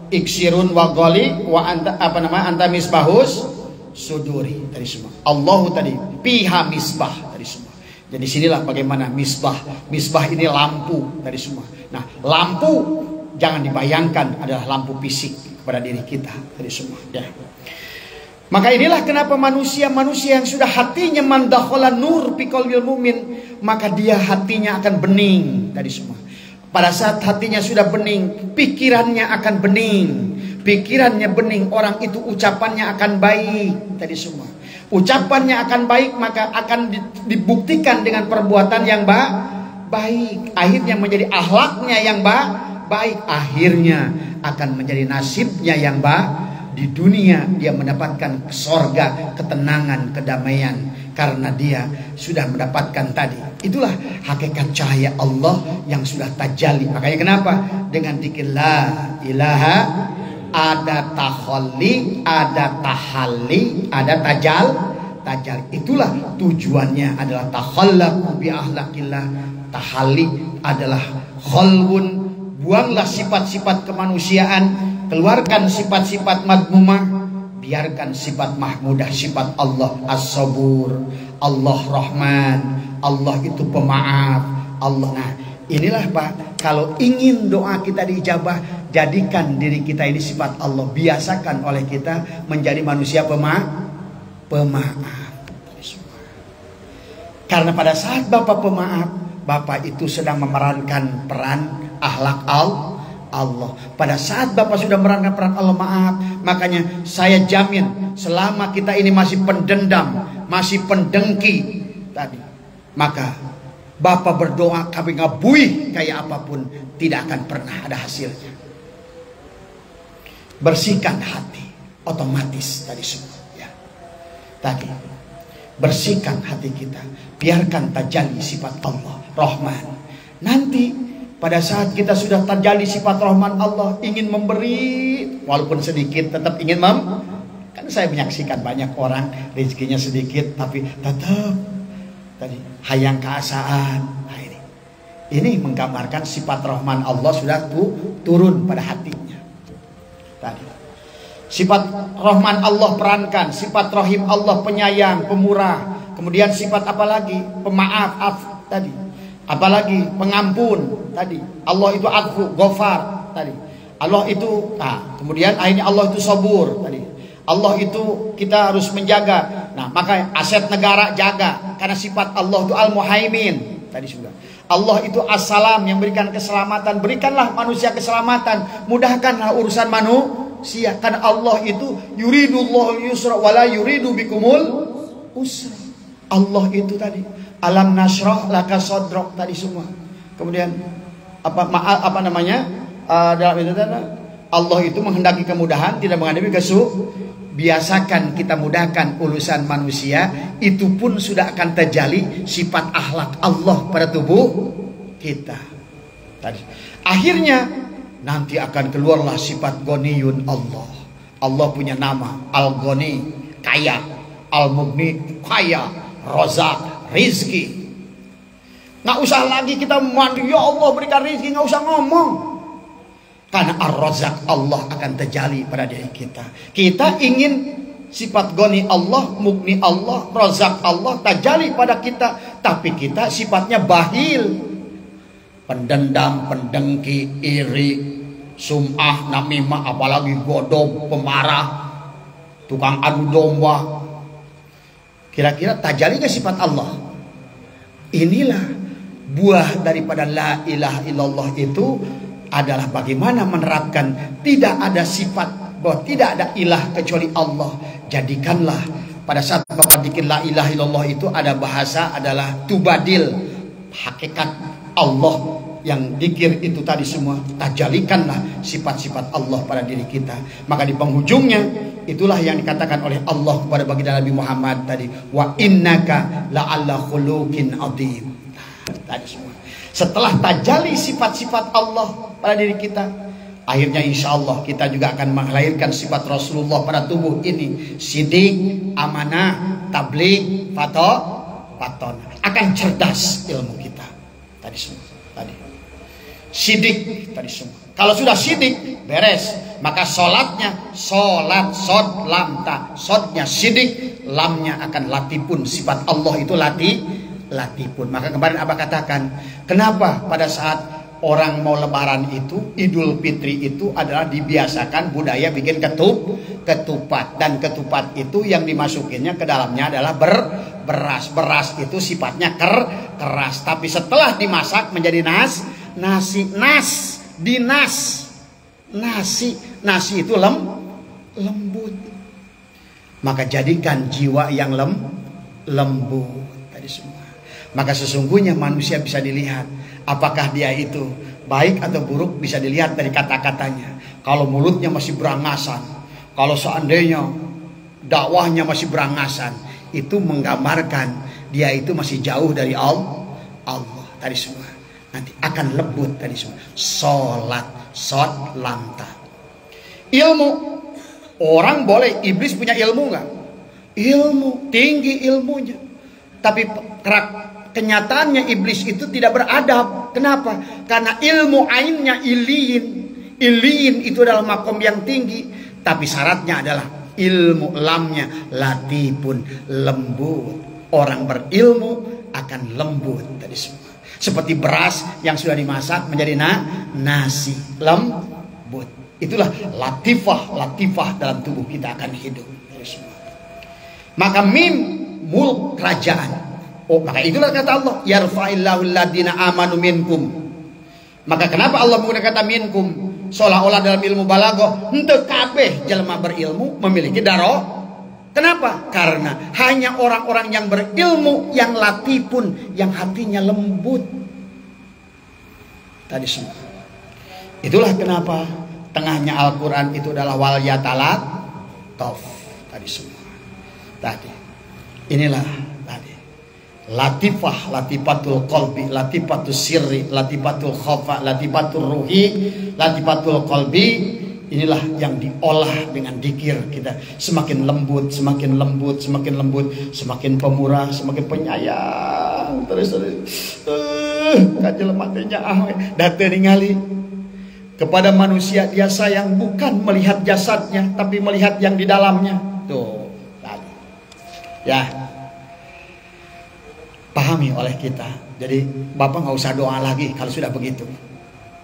A: iksirun wa ghali wa anta misbahus suduri tadi semua. Allahu tadi piha misbah tadi semua. Jadi sinilah bagaimana misbah ini lampu tadi semua. Nah, lampu jangan dibayangkan adalah lampu fisik kepada diri kita tadi semua ya. Maka inilah kenapa manusia yang sudah hatinya mandakhala nur fi qalbil mu'min, maka dia hatinya akan bening tadi semua. Pada saat hatinya sudah bening, pikirannya akan bening. Pikirannya bening, orang itu ucapannya akan baik tadi semua. Ucapannya akan baik, maka akan dibuktikan dengan perbuatan yang baik. Akhirnya menjadi akhlaknya yang baik. Akhirnya akan menjadi nasibnya yang baik. Di dunia dia mendapatkan sorga, ketenangan, kedamaian. karena dia sudah mendapatkan tadi. Itulah hakikat cahaya Allah yang sudah tajalli. Makanya kenapa? Dengan zikir la ilaha ada tahalli, ada tahalli, ada tajal. Itulah tujuannya adalah takhallaqu bi akhlaqillah. Tahalli adalah khalwun, buanglah sifat-sifat kemanusiaan, keluarkan sifat-sifat madmumah, biarkan sifat mahmudah, sifat Allah as-sabur, Allah Rahman, Allah itu pemaaf, Allah. Nah, inilah Pak, kalau ingin doa kita diijabah, jadikan diri kita ini sifat Allah, biasakan oleh kita menjadi manusia pemaaf. Karena pada saat Bapak pemaaf, Bapak itu sedang memerankan peran akhlak Allah. Pada saat Bapak sudah memerankan peran Allah maaf, makanya saya jamin selama kita ini masih pendendam, masih pendengki tadi, maka Bapak berdoa kami ngabuih kayak apapun tidak akan pernah ada hasilnya. Bersihkan hati otomatis tadi semua ya. Tadi bersihkan hati kita, biarkan tajalli sifat Allah Rahman. Nanti pada saat kita sudah tajalli sifat Rahman Allah, ingin memberi walaupun sedikit, tetap ingin kan saya menyaksikan banyak orang rezekinya sedikit tapi tetap tadi hayang keasaan. Nah, ini menggambarkan sifat Rahman Allah sudah turun pada hatinya. Tadi sifat Rahman Allah perankan, sifat Rahim Allah penyayang, pemurah. Kemudian sifat apa lagi? Pemaaf tadi. Apalagi pengampun tadi. Allah itu adfu, ghafar tadi. Allah itu kemudian akhirnya Allah itu sabur tadi. Allah itu kita harus menjaga. Nah, maka aset negara jaga karena sifat Allah itu al-muhaimin tadi sudah. Allah itu as-salam yang berikan keselamatan. Berikanlah manusia keselamatan, mudahkanlah urusan manusia. Karena Allah itu yuridullahu yusra wala yuridu bikumul usra. Allah itu tadi alam nasrah laka sadrak tadi semua. Kemudian apa namanya? Dalam itu Allah itu menghendaki kemudahan, tidak menghendaki biasakan kita mudahkan urusan manusia, itu pun sudah akan terjali sifat akhlak Allah pada tubuh kita. Tadi akhirnya nanti akan keluarlah sifat Ghaniyun Allah. Allah punya nama Al-Ghani, kaya, Al-Mughni, kaya, Razak, rizki. Nggak usah lagi kita mandi, ya Allah berikan rizki, nggak usah ngomong. Karena Ar-Razak Allah akan terjali pada diri kita. Kita ingin sifat Ghani Allah, Mughni Allah, Razak Allah terjali pada kita, tapi kita sifatnya bahil, pendendam, pendengki, iri, sum'ah, namimah, apalagi godom, pemarah, tukang adu domba. Kira-kira terjali gak sifat Allah? Inilah buah daripada la ilaha illallah itu adalah bagaimana menerapkan tidak ada sifat, bahwa tidak ada ilah kecuali Allah. Jadikanlah pada saat Bapak zikir la ilaha illallah itu ada bahasa adalah tubadil hakikat Allah yang zikir itu tadi semua. Tajalikanlah sifat-sifat Allah pada diri kita. Maka di penghujungnya itulah yang dikatakan oleh Allah kepada baginda Nabi Muhammad tadi, wa innaka la'alla khuluqin adzim. Tadi semua. Setelah tajalli sifat-sifat Allah pada diri kita, akhirnya insya Allah kita juga akan melahirkan sifat Rasulullah pada tubuh ini. Sidik, amanah, tabligh, faton. Akan cerdas ilmu kita. Tadi semua. Tadi. Sidik tadi semua. Kalau sudah sidik, beres. Maka sholatnya, sholat, sod, lam, ta. Sodnya sidik, lamnya akan latipun. Sifat Allah itu latipun. Maka kemarin Abah katakan, kenapa pada saat orang mau lebaran itu, Idul Fitri itu adalah dibiasakan budaya bikin ketupat. Dan ketupat itu yang dimasukinnya ke dalamnya adalah beras. Beras itu sifatnya keras. Tapi setelah dimasak menjadi nasi itu lembut. Maka jadikan jiwa yang lembut tadi semua. Maka sesungguhnya manusia bisa dilihat apakah dia itu baik atau buruk, bisa dilihat dari kata-katanya. Kalau mulutnya masih berangasan, kalau seandainya dakwahnya masih berangasan, itu menggambarkan dia itu masih jauh dari Allah tadi semua. Nanti akan lembut tadi semua. Sholat, sot, lanta. Ilmu, orang boleh, iblis punya ilmu nggak? Ilmu, tinggi ilmunya. Tapi kenyataannya iblis itu tidak beradab. Kenapa? Karena ilmu ainnya iliin. Iliin itu adalah makom yang tinggi. Tapi syaratnya adalah ilmu lamnya latifun, lembut. Orang berilmu akan lembut tadi semua. Seperti beras yang sudah dimasak menjadi nasi, lembut. Itulah latifah dalam tubuh kita akan hidup. Maka mim mulk kerajaan. Oh, maka itulah kata Allah, yarfa'illahu alladina amanu minkum. Maka kenapa Allah menggunakan kata minkum? Seolah-olah dalam ilmu balaghah henteu kabeh jelema berilmu memiliki daro. Kenapa? Karena hanya orang-orang yang berilmu, yang latifun, yang hatinya lembut. Tadi semua. Itulah kenapa tengahnya Al-Quran itu adalah wal yatalat tof. Tadi semua. Tadi. Inilah tadi. Latifah, latifatul qalbi, latifatul sirri, latifatul khafa, latifatul ruhi, latifatul qalbi. Inilah yang diolah dengan dzikir kita. Semakin lembut, semakin lembut, semakin lembut, semakin pemurah, semakin penyayang. Terus kajelema teh nyaah date ningali kepada manusia dia sayang bukan melihat jasadnya tapi melihat yang di dalamnya. Tuh tadi. Ya. Pahami oleh kita. Jadi Bapak nggak usah doa lagi kalau sudah begitu.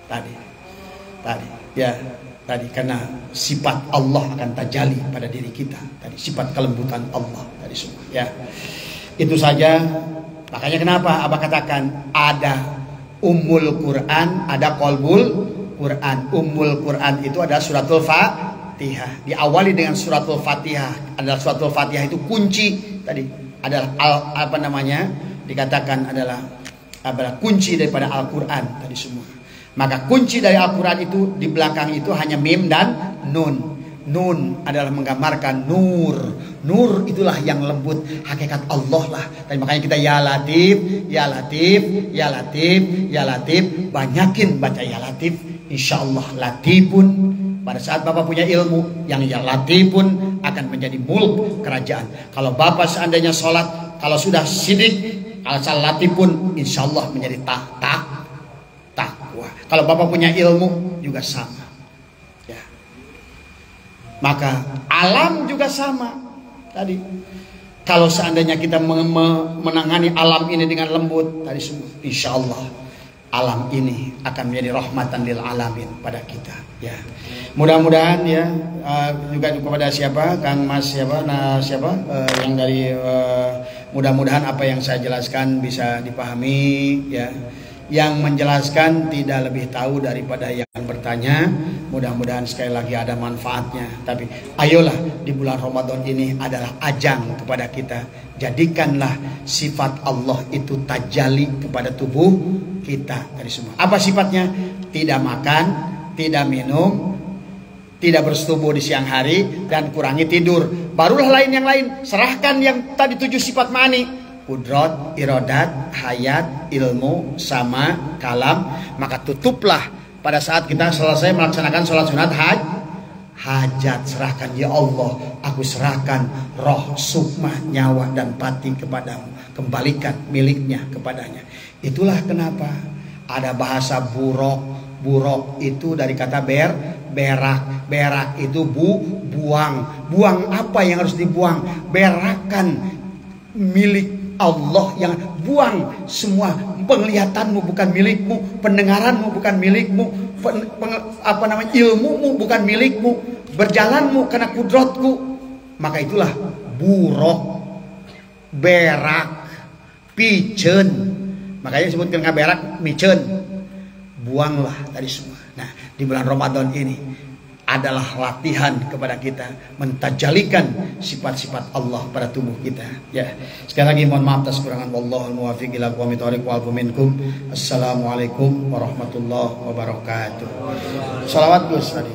A: Tadi. Ya. Tadi karena sifat Allah akan tajali pada diri kita. Tadi sifat kelembutan Allah tadi semua. Ya. Itu saja. Makanya kenapa Abah katakan ada Ummul Quran, ada Qalbul Quran. Ummul Quran itu ada suratul Fatihah. Diawali dengan suratul Fatihah. Adalah suratul Fatihah itu kunci tadi. Adalah dikatakan adalah kunci daripada Al-Quran tadi semua. Maka kunci dari Al-Quran itu di belakang itu hanya mim dan nun. Nun adalah menggambarkan nur. Nur itulah yang lembut, hakikat Allah lah. Dan makanya kita ya latif, ya latif, ya latif, ya latif. Banyakin baca ya latif. Insya Allah latifun. Pada saat Bapak punya ilmu, yang ya latifun akan menjadi mulk kerajaan. Kalau Bapak seandainya sholat, kalau sudah sidik, kalau latifun, insya Allah menjadi takwa. Kalau Bapak punya ilmu juga sama. Ya. Maka alam juga sama. Tadi. Kalau seandainya kita menangani alam ini dengan lembut, tadi semua, insya Allah alam ini akan menjadi rahmatan lil alamin pada kita. Ya. Mudah-mudahan ya juga kepada siapa Kang Mas siapa yang dari mudah-mudahan apa yang saya jelaskan bisa dipahami ya. Yang menjelaskan tidak lebih tahu daripada yang bertanya. Mudah-mudahan sekali lagi ada manfaatnya. Tapi ayolah di bulan Ramadan ini adalah ajang kepada kita. Jadikanlah sifat Allah itu tajali kepada tubuh kita dari semua. Apa sifatnya? Tidak makan, tidak minum, tidak bersetubuh di siang hari, dan kurangi tidur. Barulah lain yang lain. Serahkan yang tadi 7 sifat mani. Kudrat, iradat, hayat, ilmu, sama, kalam. Maka tutuplah pada saat kita selesai melaksanakan sholat sunat hajat. Serahkan, ya Allah, aku serahkan roh, sukma, nyawa, dan batin kepadamu. Kembalikan miliknya kepadanya. Itulah kenapa ada bahasa burok. Burok itu dari kata berak. Berak itu buang. Buang apa yang harus dibuang? Berakan milik Allah yang buang semua. Penglihatanmu bukan milikmu, pendengaranmu bukan milikmu, ilmumu bukan milikmu, berjalanmu karena kudratku. Maka itulah buruk, berak, piceun. Makanya disebutkan berak, miceun. Buanglah tadi semua. Nah, di bulan Ramadan ini adalah latihan kepada kita mentajalikan sifat-sifat Allah pada tubuh kita. Ya, sekali lagi mohon maaf atas kekurangan. Wallahul muwaffiq ila aqwamit thoriq wal minkum. Assalamualaikum warahmatullahi wabarakatuh. Shalawat Gus tadi.